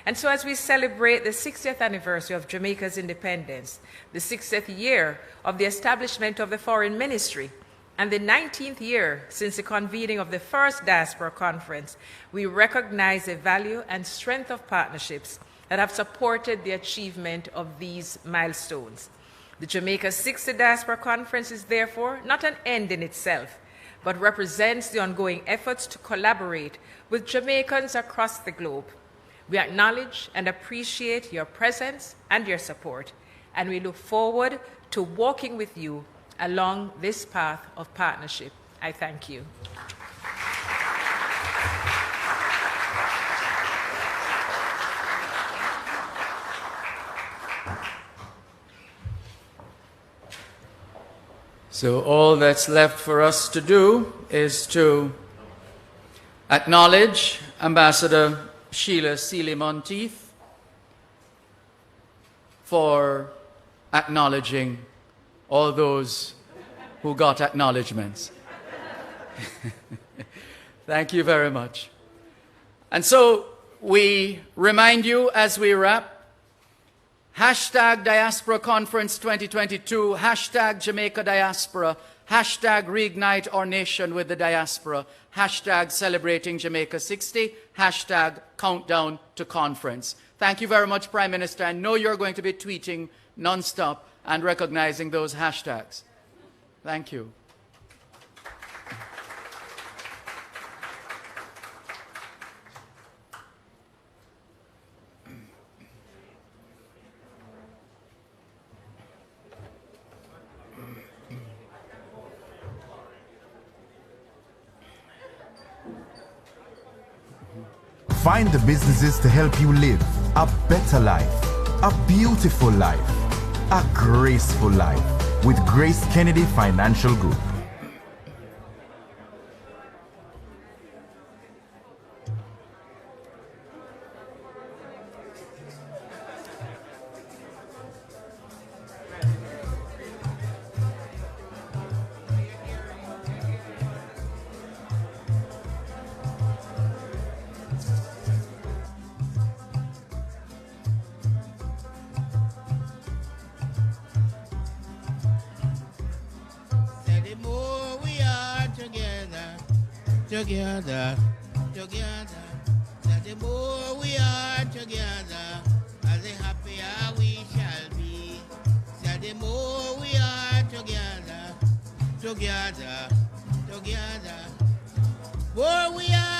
And so as we celebrate the 60th anniversary of Jamaica's independence, the 60th year of the establishment of the Foreign Ministry, and the 19th year since the convening of the first Diaspora Conference, we recognize the value and strength of partnerships that have supported the achievement of these milestones. The Jamaica 60th Diaspora Conference is therefore not an end in itself, but represents the ongoing efforts to collaborate with Jamaicans across the globe. We acknowledge and appreciate your presence and your support, and we look forward to walking with you along this path of partnership. I thank you. So all that's left for us to do is to acknowledge Ambassador Sheila Sealy-Monteith for acknowledging all those who got acknowledgements. Thank you very much. And so we remind you as we wrap, hashtag Diaspora Conference 2022, hashtag Jamaica Diaspora, hashtag Reignite Our Nation with the Diaspora, hashtag Celebrating Jamaica 60, hashtag Countdown to Conference. Thank you very much, Prime Minister. I know you're going to be tweeting nonstop and recognizing those hashtags. Thank you. Find the businesses to help you live a better life, a beautiful life, a graceful life with Grace Kennedy Financial Group. Together, that the more we are together, as the happier we shall be. That the more we are together, more we are